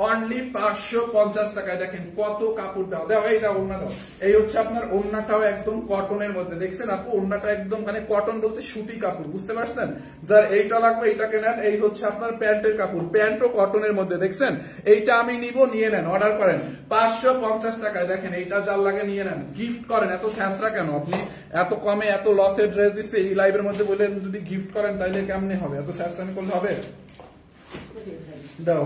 Speaker 1: অনলি 550 টাকায়। দেখেন কত কাপড় দেওয়া, এই দাও ওড়না দাও। এই হচ্ছে আপনার ওড়নাটাও একদম কটনের মধ্যে, দেখছেন আপু ওড়নাটা একদম মানে কটন বলতে সুতি কাপড়, বুঝতে পারছেন? যার এইটা লাগবে এইটাকে নেন। এই হচ্ছে আপনার প্যান্টের কাপড়, প্যান্টও কটনের মধ্যে, দেখছেন এইটা আমি নিব, নিয়ে নেন, অর্ডার করেন 550 টাকায়। দেখেন এইটা যার লাগে নিয়ে নেন, গিফট করেন। এত স্যাঁচরা কেন আপনি? এত কমে এত লসের ড্রেস দিচ্ছে এই লাইভের মধ্যে, বলেন যদি গিফট করেন তাইলে কেমনে হবে? এত স্যাঁচরামি করলে হবে? দাও।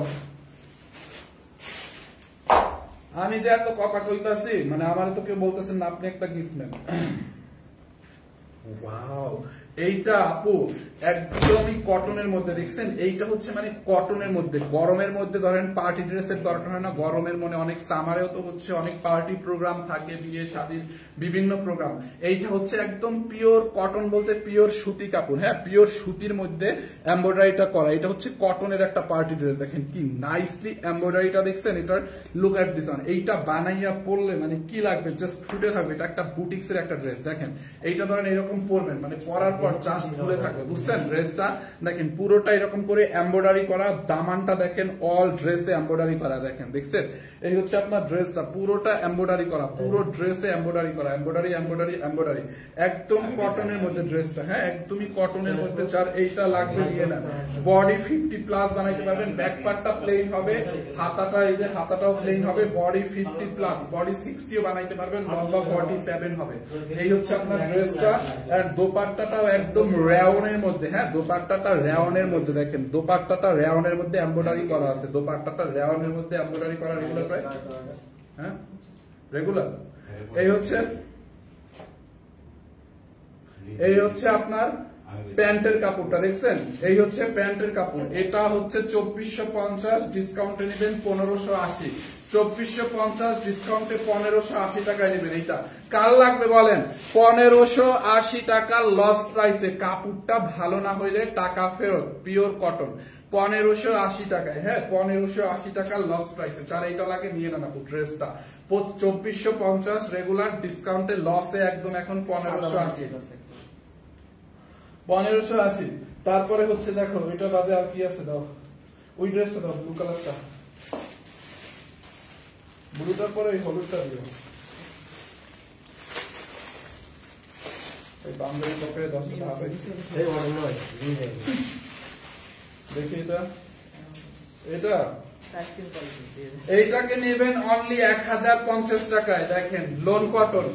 Speaker 1: আমি যে এত কথা কইতাছি মানে আমার তো কেউ বলতেছেন না আপনি একটা গিফট নেন। ওয়াও, এইটা আপু একদমই কটনের মধ্যে, দেখছেন এইটা হচ্ছে মানে কটনের মধ্যে। গরমের মধ্যে ধরেন পার্টি ড্রেসের দরকার হয় না, গরমের মনে অনেক সামারেও তো হচ্ছে অনেক পার্টি প্রোগ্রাম থাকে, বিয়ে শাদীর বিভিন্ন প্রোগ্রাম। এইটা হচ্ছে একদম পিওর কটন বলতে পিওর সুতি কাপড়, হ্যাঁ পিওর সুতির মধ্যে এমব্রয়ডারিটা করা। এটা হচ্ছে কটনের একটা পার্টি ড্রেস, দেখেন কি নাইসলি এমব্রয়ডারিটা, দেখছেন এটার লুক এট দিস ওয়ান। এইটা বানাইয়া পরলে মানে কি লাগবে, জাস্ট ফুটে থাকবে। এটা একটা বুটিক্স এর একটা ড্রেস, দেখেন এইটা ধরেন এরকম পরবেন মানে পরার পর জাস্ট ফুলে থাকবে, বুঝছেন? ড্রেসটা দেখেন পুরোটা এরকম করে এমব্রয়ডারি করা, দামানটা দেখেন অল ড্রেসে এমব্রয়ডারি করা, দেখেন দেখছেন এই হচ্ছে আপনার ড্রেসটা পুরোটা এমব্রয়ডারি করা, পুরো ড্রেসে এমব্রয়ডারি করা, এমব্রয়ডারি এমব্রয়ডারি এমব্রয়ডারি, একদম কটনের মধ্যে ড্রেসটা, হ্যাঁ একদমই কটনের মধ্যে। যার এইটা লাগবে নিয়ে নেন, বডি 50+ বানাইতে পারবেন। ব্যাক পার্টটা প্লেন হবে, হাতাটা এই যে হাতাটাও প্লেন হবে, বডি 50+, বডি 60ও বানাইতে পারবেন, লম্বা 47 হবে। এই হচ্ছে আপনার ড্রেসটা। এন্ড দোপাট্টাটাও একদম রেওনের মধ্যে, হ্যাঁ দোপাট্টাটা রেওনের মধ্যে, দেখেন দোপাট্টাটা রেওনের মধ্যে এমব্রয়ডারি করা আছে, দোপাট্টাটা রেওনের মধ্যে এমব্রয়ডারি করা। রেগুলার প্রাইস, হ্যাঁ রেগুলার। এই হচ্ছে আপনার প্যান্টের কাপড়টা, দেখছেন এই হচ্ছে প্যান্টের কাপড়। এটা হচ্ছে 2450, ডিসকাউন্টে নেবেন 1580। 2450 ডিসকাউন্টে 1580 টাকায় নেবেন। এইটা কার লাগবে বলেন? 1580 টাকা লস প্রাইসে। কাপড়টা ভালো না হইলে টাকা ফেরত, পিওর কটন 1580 টাকায়, হ্যাঁ 1580 টাকা লস প্রাইসে। যার এইটা লাগে নিয়ে নেন আপু ড্রেসটা। 2450 রেগুলার, ডিসকাউন্টে লসে একদম এখন 1580। তারপরে হচ্ছে দেখো এটা বাদে আর কি আছে, দাও ওই ড্রেসটা দাও, ব্লু কালারটা, ব্লুটার পরে এই হলুদটা দিও। এই বান্ধবী পকেটে 10 টাকা হবে, দেখি এটা, এটা এইটাকে নেবেন অনলি 1050 টাকায়। দেখেন লোন কটন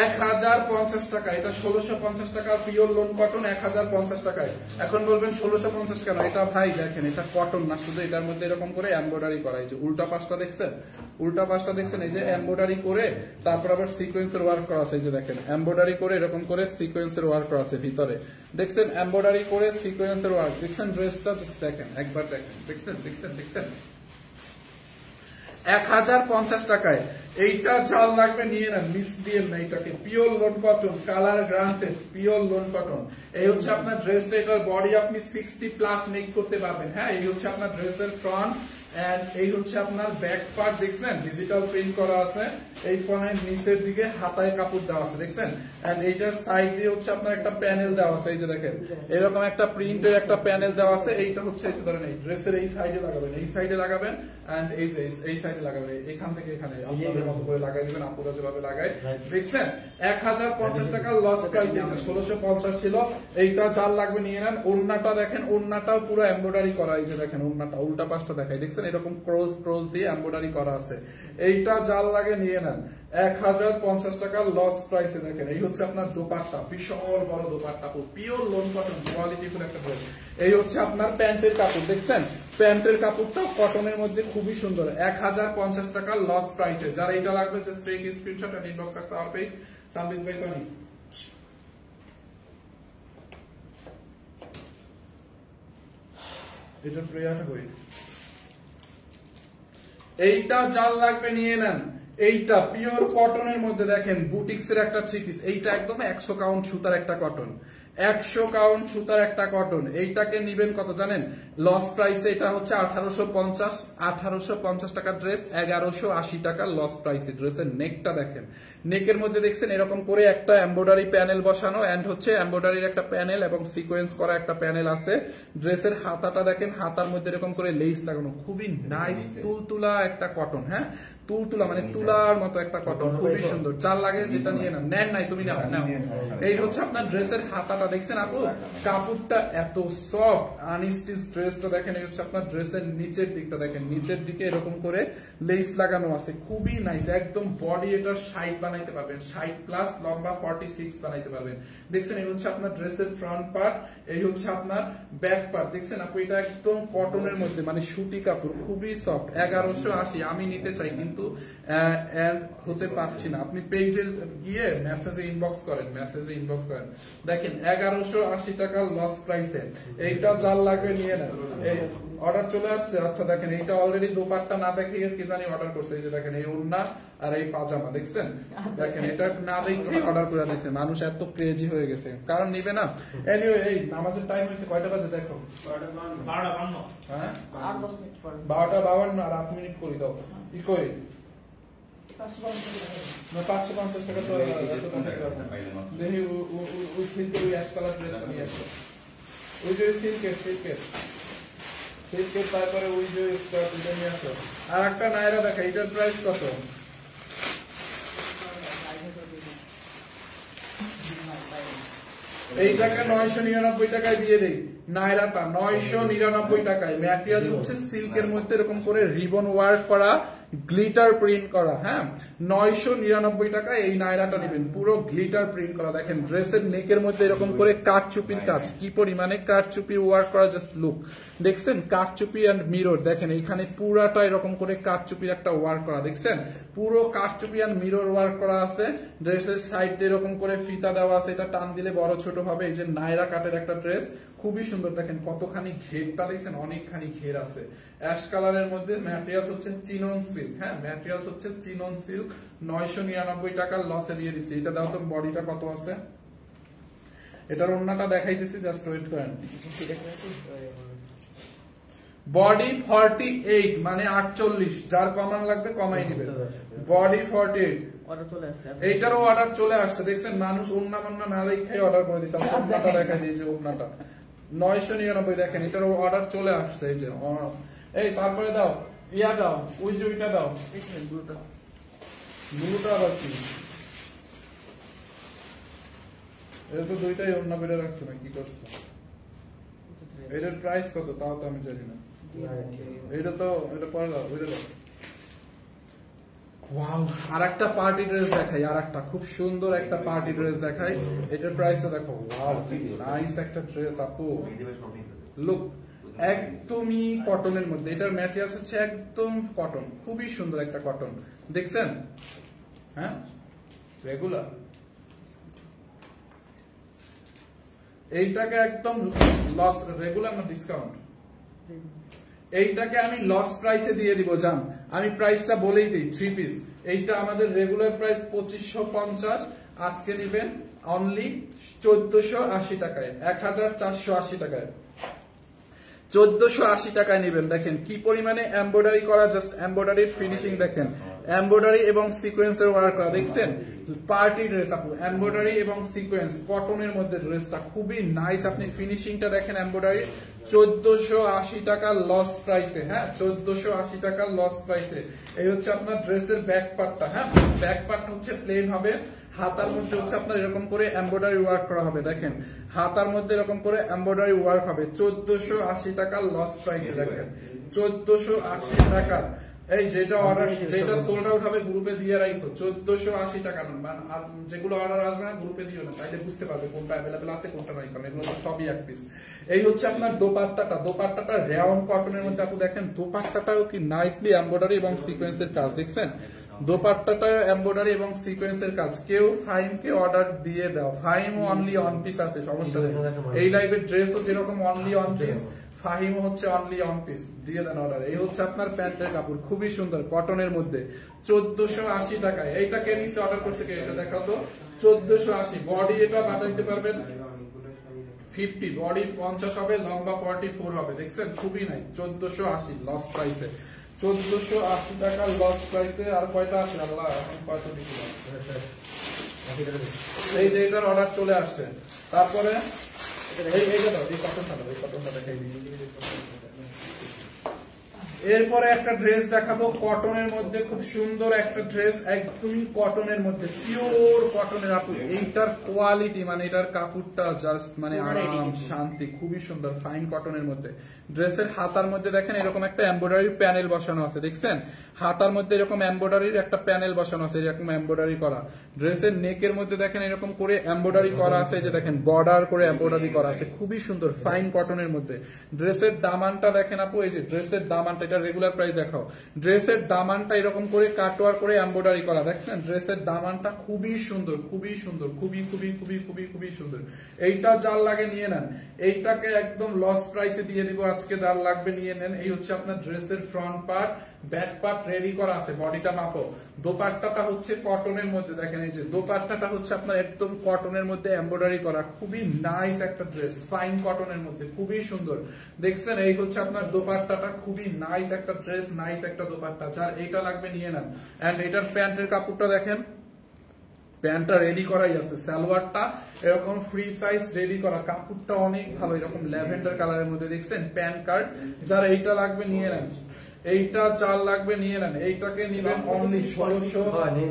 Speaker 1: 1050 টাকা, এটা 1650 টাকা পিওর লোন কটন 1050 টাকায়। এখন বলবেন 1650 কেন? এটা ভাই দেখেন এটা কটন না, শুধু এটার মধ্যে এরকম করে এমব্রয়ডারি করা, এই যে উল্টা পাশটা দেখছেন, উল্টা পাশটা দেখছেন এই যে এমব্রয়ডারি করে, তারপর আবার সিকোয়েন্সের ওয়ার্ক করা আছে, এই যে দেখেন এমব্রয়ডারি করে এরকম করে সিকোয়েন্সের ওয়ার্ক করা আছে ভিতরে, দেখছেন এমব্রয়ডারি করে সিকোয়েন্সের ওয়ার্ক, দেখছেন ড্রেসটা জাস্ট দেখেন একবার, দেখেন দেখছেন দেখছেন দেখছেন 1050 টাকায়। এইটা চাল লাগবে নিয়ে নেন, মিস দিয়ে না। এটাকে pure loan cotton, colour granted, pure loan cotton. এই হচ্ছে আপনার ড্রেসটা, এটার বডি আপনি 60+ মেক করতে পারবেন, হ্যাঁ এই হচ্ছে আপনার ড্রেসের ফ্রন্ট। এন্ড এই হচ্ছে আপনার ব্যাক পার্ট, দেখছেন ডিজিটাল প্রিন্ট করা আছে। এই ফোনের নিচের দিকে হাতায় কাপড় দেওয়া আছে, দেখছেন। এন্ড এইটার সাইড দিয়ে হচ্ছে আপনার একটা প্যানেল দেওয়া আছে, এই যে দেখেন এরকম একটা প্রিন্টের একটা প্যানেল দেওয়া আছে। এইটা হচ্ছে এই ধরেন এই ড্রেসের এই সাইডে লাগাবেন, এই সাইডে লাগাবেন, এন্ড এই সাইডে লাগাবেন, এখান থেকে এখানে আপনাদের মতো করে লাগাই দিবেন, আপনারা যেভাবে লাগাই, দেখছেন 1050 টাকা লস প্রাইস। এটা 1650 ছিল। এইটা চাল লাগবে নিয়ে নেন। ওড়নাটা দেখেন, ওড়নাটাও পুরো এমব্রয়ডারি করা, এই যে দেখেন ওড়নাটা উল্টা পাশটা দেখাই, দেখছেন এরকম ক্রস ক্রস দিয়ে এমব্রয়ডারি করা আছে। এইটা জাল লাগে নিয়ে নেন 1050 টাকা লস প্রাইসে। দেখেন এই হচ্ছে আপনার দোপাট্টা, বিশাল বড় দোপাট্টা, পিওর লোন কটন, কোয়ালিটিফুল একটা ড্রেস। এই হচ্ছে আপনার প্যান্টের কাপড়, দেখছেন প্যান্টের কাপড়টা কটনের মধ্যে খুবই সুন্দর, 1050 টাকা লস প্রাইসে। যার এইটা লাগবে just take screenshot and inbox করতে our page Sunbiz by Tony. এটা প্রেয়ারটা কই, এইটা জাল লাগবে নিয়ে নেন। এইটা পিওর কটনের মধ্যে দেখেন বুটিক্সের একটা থ্রি পিস, এইটা একদম 100 কাউন্ট সুতার একটা কটন, 100 কাউন্ট সুতার একটা কটন। এইটাকে নিবেন কত জানেন? লস প্রাইসে এটা হচ্ছে 1850 টাকার ড্রেস, 1180 টাকা লস প্রাইসে। ড্রেসের নেকটা দেখেন, নেকের মধ্যে দেখছেন এরকম করে একটা এমব্রয়ডারি প্যানেল বসানো, এন্ড হচ্ছে এমব্রয়ডারির একটা প্যানেল এবং সিকোয়েন্স করা একটা প্যানেল আছে। ড্রেসের হাতাটা দেখেন, হাতার মধ্যে এরকম করে লেস লাগানো, খুবই নাইস তুলতুলা একটা কটন। হ্যাঁ, তুলতুলা মানে তুলার মতো একটা কটন, খুবই সুন্দর। যার লাগে যেটা নিয়ে না, নেন নাই তুমি নাও। এই হচ্ছে আপনার ড্রেসের হাতাটা, দেখছেন আপু কাপড়টা এত সফট, আনস্টিচ ড্রেসটা দেখেন। এই হচ্ছে আপনার ড্রেসের নিচের দিকটা দেখেন, নিচের দিকে এরকম করে লেস লাগানো আছে, খুবই নাইস। একদম বডি এটা 60 বানাইতে পারবেন, 60 প্লাস, লম্বা 46 বানাইতে পারবেন। দেখছেন এই হচ্ছে আপনার ড্রেসের ফ্রন্ট পার্ট, এই হচ্ছে আপনার ব্যাক পার্ট। দেখছেন আপু এটা একদম কটনের মধ্যে, মানে সুতি কাপড়, খুবই সফট। 1180 আমি নিতে চাই কিন্তু হতে পারছি না। আপনি পেজে গিয়ে মেসেজে ইনবক্স করেন, মেসেজে ইনবক্স করেন। দেখেন 1180 টাকা লস প্রাইসে, এইটা যার লাগবে নিয়ে নেন। এই অর্ডার চলে আসছে। আচ্ছা দেখেন এইটা অলরেডি দোপাট্টা না দেখে কি জানি অর্ডার করছে। এই যে দেখেন এই ওড়না আর এই পাজামা, দেখছেন? দেখেন এটা না দেখে অর্ডার করে দিয়েছে। মানুষ এত ক্রেজি হয়ে গেছে, কারণ নিবে না। এনিওয়ে এই নামাজের টাইম হয়েছে কয়টা বাজে দেখো?
Speaker 2: 12:52।
Speaker 1: হ্যাঁ
Speaker 2: 8-10 মিনিট পরে।
Speaker 1: 12:52 আর 8 মিনিট করে দাও। কি করি? 550 টাকা তো দেখি ওই সিল্কের ওই অ্যাশ কালার ড্রেস নিয়ে আসো। ওই যে সিল্কের তারপরে ওই যে এটা নিয়ে আসো। আর একটা নায়রা দেখা, এটার প্রাইস কত? এইটাকে 999 টাকায় দিয়ে দেই। নায়রাটা 999 টাকায়। ম্যাটেরিয়াল হচ্ছে সিল্কের মধ্যে এরকম করে রিবন ওয়ার্ক করা, গ্লিটার প্রিন্ট করা। হ্যাঁ 999 টাকায় এই নায়রাটা নেবেন, পুরো গ্লিটার প্রিন্ট করা। দেখেন ড্রেসের নেকের মধ্যে এরকম করে কাঠচুপির কাজ, কি পরিমাণে কাঠচুপির ওয়ার্ক করা, জাস্ট লুক। দেখছেন কাঠচুপি এন্ড মিরর, দেখেন এইখানে পুরাটা এরকম করে কাঠচুপির একটা ওয়ার্ক করা, দেখছেন পুরো কাঠচুপি এন্ড মিরর ওয়ার্ক করা আছে। ড্রেসের সাইড দিয়ে এরকম করে ফিতা দেওয়া আছে, এটা টান দিলে বড় ছোট হবে। এই যে নায়রা কাটের একটা ড্রেস, খুবই সুন্দর। দেখেন কতখানি ঘেরটা, দেখছেন অনেকখানি ঘের আছে। অ্যাশ কালারের মধ্যে ম্যাটেরিয়াল হচ্ছে চিনন সিল্ক। হ্যাঁ ম্যাটেরিয়াল হচ্ছে চিনন সিল্ক, 999 টাকার লসে দিয়ে দিচ্ছি। এটা দাও তো, বডিটা কত আছে? এটার ওড়নাটা দেখাইতেছি, জাস্ট ওয়েট করেন। বডি 48 মানে 48, যার কমান লাগবে কমাই নেবে। বডি 48, এইটারও অর্ডার চলে আসছে। দেখছেন মানুষ ওড়না মান্না না দেখে অর্ডার করে দিচ্ছে। ওড়নাটা দেখাই দিয়েছে, ওড়নাটা 999। দেখেন এটারও অর্ডার চলে আসছে। এই যে এই তারপরে দাও ইয়া দাও, ওই যে ওইটা দাও, ব্লুটা আবার কি? এটা তো দুইটাই ওড়না বেড়ে রাখছে না, কি করছে? এটার প্রাইস কত তাও তো আমি জানি না। এটা তো এটা পরে দাও, ওইটা দাও। ওয়াও, আরেকটা পার্টি ড্রেস দেখাই, আরেকটা খুব সুন্দর একটা পার্টি ড্রেস দেখাই। এটার প্রাইসটা দেখো, ওয়াও নাইস একটা ড্রেস আপু। লুক, একদমই কটনের মধ্যে। এটার ম্যাটেরিয়াল হচ্ছে একদম কটন, খুবই সুন্দর একটা কটন। দেখছেন? হ্যাঁ রেগুলার। এইটাকে একদম লস, রেগুলার না ডিসকাউন্ট, এইটাকে আমি লস প্রাইসে দিয়ে দিব। জান আমি প্রাইসটা বলেই দিই, 3 পিস। এইটা আমাদের রেগুলার প্রাইস 2550, আজকে নেবেন অনলি 1480 টাকায়, 1480 টাকায়, 1480 টাকায় নেবেন। দেখেন কি পরিমাণে এমব্রয়ডারি করা, জাস্ট এমব্রয়ডারির ফিনিশিং দেখেন, এমব্রয়ডারি এবং সিকোয়েন্সের ওয়ার্ক করা। দেখছেন পার্টি ড্রেস আপু, এমব্রয়ডারি এবং সিকোয়েন্স কটনের মধ্যে ড্রেসটা খুবই নাইস। আপনি ফিনিশিংটা দেখেন এমব্রয়ডারি। 1480 টাকা লস প্রাইসে। হ্যাঁ 1480 টাকা লস প্রাইসে। এই হচ্ছে আপনার ড্রেসের ব্যাক পার্টটা। হ্যাঁ ব্যাক পার্ট হচ্ছে প্লেন হবে, হাতার মধ্যে হচ্ছে আপনার এরকম করে এমব্রয়ডারি ওয়ার্ক করা হবে। দেখেন হাতার মধ্যে এরকম করে এমব্রয়ডারি ওয়ার্ক হবে। 1480 টাকা লস প্রাইসে। দেখেন 1480 টাকা। এই যেটা অর্ডার, যেটা সোল্ড আউট হবে গ্রুপে দিয়ে রাখো। 1480 টাকা। আর যেগুলো অর্ডার আসবে না গ্রুপে দিও না, তাইলে বুঝতে পারবে কোনটা অ্যাভেলেবেল আছে কোনটা নাই, কারণ এগুলো সবই এক পিস। এই হচ্ছে আপনার দোপাট্টাটা। দোপাট্টাটা রাউন্ড কটনের মধ্যে আপনি দেখেন, দোপাট্টাটাও কি নাইসলি এমব্রয়ডারি এবং সিকোয়েন্সের কাজ। দেখছেন দোপাট্টাটা এমব্রয়ডারি এবং সিকোয়েন্সের কাজ। কেউ ফাইমকে অর্ডার দিয়ে দাও, ফাইম অনলি অন পিস আছে, সমস্যা নেই। এই লাইভের ড্রেসও যেরকম অনলি অন পিস, ফাহিম হচ্ছে অনলি অন পিস দিয়ে দেন অর্ডার। এই হচ্ছে আপনার প্যান্টের কাপড়, খুবই সুন্দর কটনের মধ্যে 1480 টাকায়। এইটা কে নিচে অর্ডার করছে কে, এটা দেখাও তো। 1480 বডি, এটা বানাইতে পারবেন 50, বডি 50 হবে, লম্বা 44 হবে। দেখছেন খুবই নাই, 1480 লস প্রাইসে, 1480 টাকা লস প্রাইসে। আর কয়টা আছে আল্লাহ, এখন কয়টা দিতে এই যে এটার অর্ডার চলে আসছে। তারপরে এরপরে একটা ড্রেস দেখাবো কটনের মধ্যে, খুব সুন্দর একটা ড্রেস, একদমই কটনের মধ্যে, পিওর কটনের। আপু এইটার কোয়ালিটি মানে এটার কাপড়টা জাস্ট মানে আরাম শান্তি, খুবই সুন্দর ফাইন কটনের মধ্যে। ড্রেসের হাতার মধ্যে দেখেন এরকম একটা এমব্রয়ডারি প্যানেল বসানো আছে, দেখছেন হাতার মধ্যে এরকম এমব্রয়ডারির একটা প্যানেল বসানো আছে, এরকম এমব্রয়ডারি করা। ড্রেসের নেকের মধ্যে দেখেন এরকম করে এমব্রয়ডারি করা আছে, যে দেখেন বর্ডার করে এমব্রয়ডারি করা আছে, খুবই সুন্দর ফাইন কটনের মধ্যে। ড্রেসের দামানটা দেখেন আপু, এই যে ড্রেসের দামানটা, এটা রেগুলার প্রাইস দেখাও। ড্রেসের দামানটা এরকম করে কাটওয়ার করে এমব্রয়ডারি করা, দেখছেন ড্রেসের দামানটা খুবই সুন্দর, খুবই সুন্দর, খুবই খুবই খুবই খুবই খুবই সুন্দর। এইটা যার লাগে নিয়ে নেন, এইটাকে একদম লস প্রাইসে দিয়ে দিব আজকে, যার লাগবে নিয়ে নেন। এই হচ্ছে আপনার ড্রেসের front part, back part ready করা আছে, বডিটা মাপো। দোপাট্টাটা হচ্ছে কটনের মধ্যে, দেখেন এই যে দোপাট্টাটা হচ্ছে আপনার একদম কটনের মধ্যে এমব্রয়ডারি করা, খুবই নাইস একটা ড্রেস, ফাইন কটনের মধ্যে, খুবই সুন্দর। দেখছেন এই হচ্ছে আপনার দোপাট্টাটা, খুবই নাইস একটা ড্রেস, নাইস একটা দোপাট্টা, যার এইটা লাগবে নিয়ে নেন। এন্ড এটার প্যান্টের কাপড়টা দেখেন, প্যান্টটা রেডি করাই আছে, সালোয়ারটা এরকম ফ্রি সাইজ রেডি করা, কাপড়টা অনেক ভালো, এরকম ল্যাভেন্ডার কালারের মধ্যে, দেখছেন প্যান্ট কার্ড। যার এইটা লাগবে নিয়ে নেন, এইটা চাল লাগবে নিয়ে নেন। এইটাকে নিবেন অনলি 1600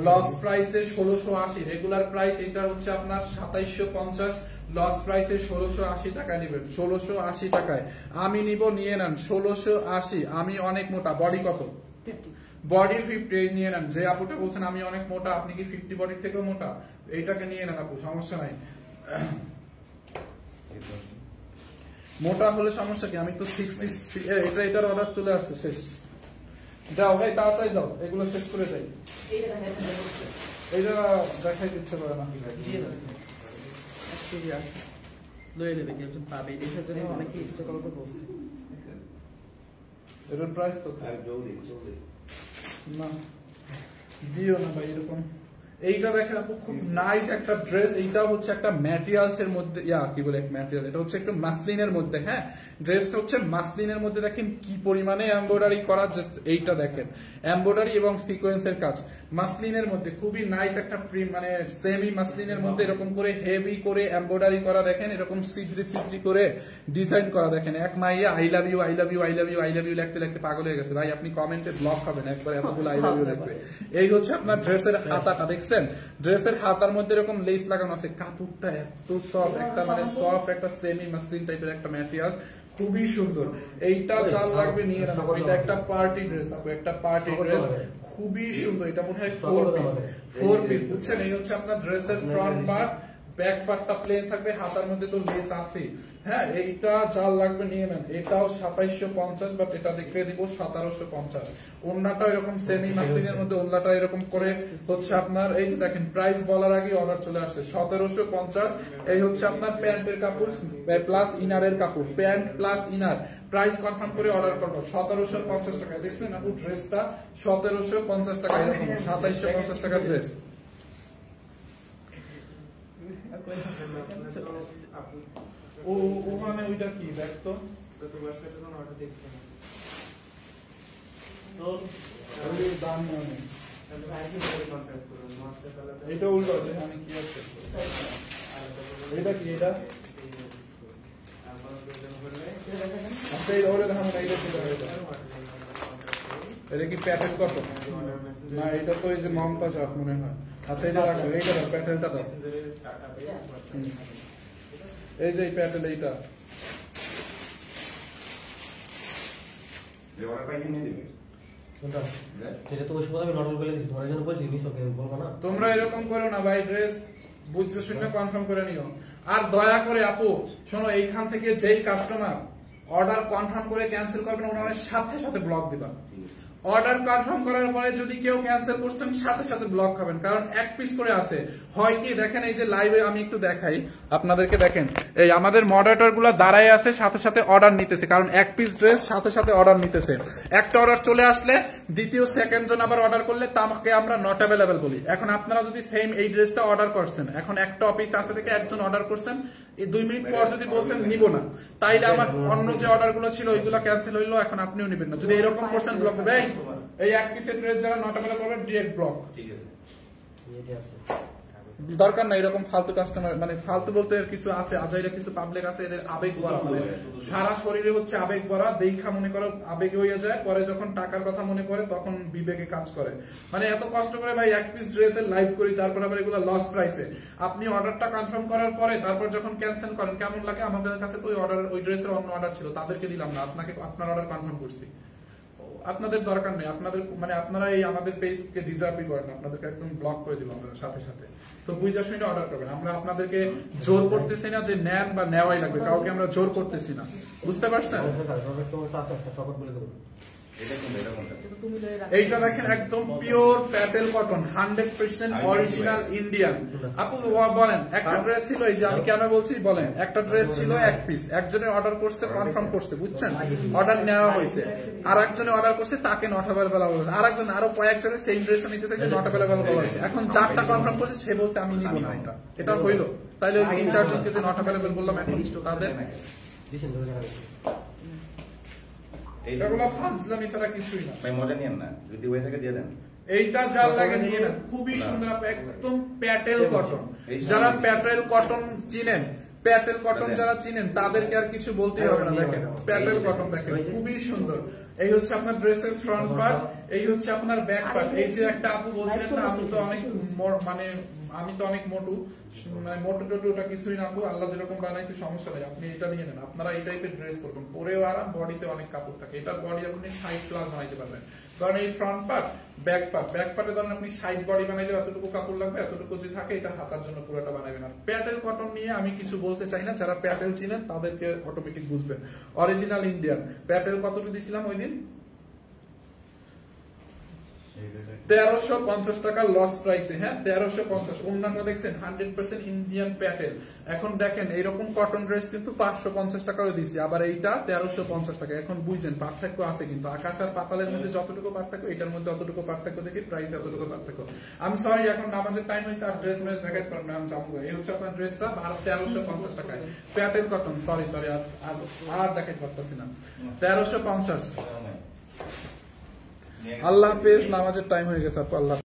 Speaker 1: লস প্রাইসে 1680, রেগুলার প্রাইস এটা হচ্ছে আপনার 2750, লস প্রাইসে 1680 টাকায় নিবেন, 1680 টাকায় আমি নিব, নিয়ে নেন 1680। আমি অনেক মোটা, বডি কত? বডি 50 নিয়ে নেন। যে আপুটা বলছেন আমি অনেক মোটা, আপনি কি 50 বডির থেকেও মোটা? এইটাকে নিয়ে নেন আপু, সমস্যা নাই। মোটা হলে সমস্যা কি, আমি তো 60 এটার অর্ডার চলে আসছে, শেষ। যাও ভাই তাড়াতাড়ি দাও, এগুলো শেষ করে যাই। এইটা দেখাই দিচ্ছে করে না, এটার প্রাইস কত? না দিও না ভাই এরকম। এইটা দেখেন আপু খুব নাইস একটা ড্রেস, এইটা হচ্ছে একটা ম্যাটেরিয়ালস এর মধ্যে, কি বলে ম্যাটেরিয়াল, এটা হচ্ছে একটু মাসলিনের মধ্যে। হ্যাঁ ড্রেসটা হচ্ছে মাসলিনের মধ্যে, দেখেন কি পরিমাণে এমব্রয়ডারি করা, জাস্ট এইটা দেখেন এমব্রয়ডারি এবং সিকোয়েন্সের কাজ মাসলিনের মধ্যে, খুবই নাইস একটা মানে সেমি মাসলিনের মধ্যে এরকম করে হেভি করে এমব্রয়ডারি করা, দেখেন এরকম সিদ্রি সিদ্রি করে ডিজাইন করা। দেখেন এক মাইয়া I love you I love you I love you I love you লিখতে লিখতে পাগল হয়ে গেছে ভাই, আপনি কমেন্টে ব্লক হবেন একবার এতগুলো আই লাভ ইউ লিখবে। এই হচ্ছে আপনার ড্রেসের হাতাটা, দেখছেন ড্রেসের হাতার মধ্যে এরকম লেস লাগানো আছে, কাপড়টা এত সফট, একটা মানে সফট একটা সেমি মাসলিন টাইপের একটা ম্যাটেরিয়াল, খুবই সুন্দর। এইটা চাল লাগবে নিয়ে নেন, এটা একটা পার্টি ড্রেস, একটা পার্টি ড্রেস, খুবই সুন্দর। এটা মনে হয় 4 পিস, বুঝছেন? এই হচ্ছে আপনার ড্রেসের ফ্রন্ট পার্ট, ব্যাক পার্টটা প্লেন থাকবে, হাতার মধ্যে তো লেস আছে। হ্যাঁ এইটা চাল লাগবে নিয়ে নেন, এটাও 2750, বাট এটা দেখে দিব 1750। ওন্নাটা এরকম সেমি মাসলিনের মধ্যে, ওন্নাটা এরকম করে হচ্ছে আপনার, এই যে দেখেন প্রাইস বলার আগে অর্ডার চলে আসছে 1750। এই হচ্ছে আপনার প্যান্টের কাপড় প্লাস ইনারের কাপড়, pant plus inner, price confirm করে অর্ডার করবো 1750 টাকা। দেখছেন আপু ড্রেসটা 1750 টাকা, এরকম 2750 টাকার ড্রেস। ওখানে ওইটা কি দেখতো, দাম নেই, এটা উল্টো, আমি কি আছে এটা কি, এটা আচ্ছা এই ওরে দেখাবো না, এটা কি প্যাটেল কত? না এটা তো এই যে মমতাজ মনে হয়। আচ্ছা এটা রাখো, এইটা দাও, প্যাটেলটা দাও, এই যে প্যাটেল, এইটা তোমরা এরকম করো না ভাই, ড্রেস বুঝছো শুনে কনফার্ম করে নিও। আর দয়া করে আপু শোনো, এইখান থেকে যেই কাস্টমার অর্ডার কনফার্ম করে ক্যান্সেল করবেন, ওনার সাথে সাথে ব্লক দিবা, অর্ডার কনফার্ম করার পরে যদি কেউ ক্যান্সেল করছেন সাথে সাথে ব্লক খাবেন, কারণ এক পিস করে আছে। হয় কি দেখেন, এই যে লাইভে আমি একটু দেখাই আপনাদেরকে, দেখেন এই আমাদের মডারেটর গুলো দাঁড়ায় আছে, সাথে সাথে অর্ডার নিতেছে, কারণ এক পিস ড্রেস সাথে সাথে অর্ডার নিতেছে। একটা অর্ডার চলে আসলে দ্বিতীয় সেকেন্ড জন আবার অর্ডার করলে তাকে আমরা নট অ্যাভেলেবেল বলি। এখন আপনারা যদি সেম এই ড্রেসটা অর্ডার করছেন, এখন একটা অফিস আছে থেকে একজন অর্ডার করছেন, এই 2 মিনিট পর যদি বলছেন নিব না, তাইলে আমার অন্য যে অর্ডার গুলো ছিল ওইগুলো ক্যান্সেল হইলো, এখন আপনিও নিবেন না। যদি এরকম করছেন ব্লক হবে। এই এক পিসের ড্রেস যারা নট অ্যাভেলেবল করবে ডিরেক্ট ব্লক। ঠিক আছে, দরকার না এরকম ফালতু কাস্টমার, মানে ফালতু বলতে কিছু আছে, আজাইরা কিছু পাবলিক আছে, এদের আবেগ ভরা, সারা শরীরে হচ্ছে আবেগ ভরা, দেখা মনে করো আবেগ হয়ে যায়, পরে যখন টাকার কথা মনে করে তখন বিবেকে কাজ করে। মানে এত কষ্ট করে ভাই এক পিস ড্রেসের লাইভ করি, তারপর আবার এগুলো লস প্রাইসে আপনি অর্ডারটা কনফার্ম করার পরে তারপর যখন ক্যান্সেল করেন কেমন লাগে? আমাদের কাছে তো ওই ড্রেসের অন্য অর্ডার ছিল, তাদেরকে দিলাম না, আপনাকে আপনার অর্ডার কনফার্ম করছি। আপনাদের দরকার নেই, আপনাদের মানে আপনারা এই আমাদের পেজকে ডিজার্ভই করেন, আপনাদেরকে একদম ব্লক করে দিব আমরা সাথে সাথে। তো বুঝার শুনে অর্ডার করবেন, আমরা আপনাদেরকে জোর করতেছি না যে নেন বা নেওয়াই লাগবে, কাউকে আমরা জোর করতেছি না, বুঝতে পারছেন? এইটা দেখেন একদম pure Patel cotton, 100% original Indian. আপু বলেন একটা ড্রেস ছিল, এই যে আমি কেন বলছি বলেন, একটা ড্রেস ছিল এক পিস, একজনের অর্ডার করতে কনফার্ম করতে, বুঝছেন, অর্ডার নেওয়া হয়েছে, আর একজনে অর্ডার করছে তাকে নট অ্যাভেলেবল বলেছে, আর একজন আরো কয়েকজনের সেম ড্রেস নিতে চাইছে, নট অ্যাভেলেবল বলেছে। এখন যারটা কনফার্ম করছে সে বলতে আমি নিব না, এটা হইলো, তাইলে ওই 3-4 জনকে যে নট অ্যাভেলেবল বললাম এখন তাদের এগুলো ফাজলামি ছাড়া কিছুই না।
Speaker 3: ভাই মজা নিয়েন না, যদি ওই থেকে দিয়ে দেন।
Speaker 1: এইটা যার লাগে নিয়ে নেন, খুবই সুন্দর, একদম প্যাটেল কটন। যারা প্যাটেল কটন চিনেন, প্যাটেল কটন যারা চিনেন তাদেরকে আর কিছু বলতে হবে না। দেখেন প্যাটেল কটন, দেখেন খুবই সুন্দর। এই হচ্ছে আপনার ড্রেসের ফ্রন্ট পার্ট, এই হচ্ছে আপনার ব্যাক পার্ট। এই যে একটা আপু বলছিলেন না আমি তো অনেক মানে আমি তো অনেক মোটু, মানে মোটু টোটু ওটা কিছুই না আপু, আল্লাহ যেরকম বানাইছে সমস্যা নাই, আপনি এটা নিয়ে নেন। আপনারা এই টাইপের ড্রেস করবেন, পরেও আরাম, বডিতে অনেক কাপড় থাকে, এটার বডি আপনি 60+ বানাইতে পারবেন। কারণ এই front part back part, back পার্টে ধরেন আপনি 60 বডি বানাইলে এতটুকু কাপড় লাগবে, এতটুকু যে থাকে এটা হাতার জন্য পুরোটা বানাবেন। আর প্যাটেল কটন নিয়ে আমি কিছু বলতে চাই না, যারা প্যাটেল চিনেন তাদেরকে অটোমেটিক বুঝবেন। অরিজিনাল ইন্ডিয়ান প্যাটেল কতটুকু দিছিলাম ওই দিন? 1350 টাকা লস প্রাইসে। হ্যাঁ 1350। অন্যান্য দেখছেন 100% ইন্ডিয়ান প্যাটেল। এখন দেখেন এইরকম কটন ড্রেস কিন্তু 550 টাকাও দিছি, আবার এইটা 1350 টাকা। এখন বুঝছেন পার্থক্য আছে, কিন্তু আকাশ আর পাতালের মধ্যে যতটুকু পার্থক্য এটার মধ্যে অতটুকু পার্থক্য দেখি, প্রাইস এতটুকু পার্থক্য। আমি সরি এখন নামাজের টাইম হয়েছে, আর ড্রেস ম্যাচ দেখাতে পারবো না, আমি যাবো। এই হচ্ছে আপনার ড্রেসটা 1350 টাকায় প্যাটেল কটন। সরি আর দেখাতে পারতেছি না, 1350। আল্লাহ হাফেজ, নামাজের টাইম হয়ে গেছে আপু, আল্লাহ।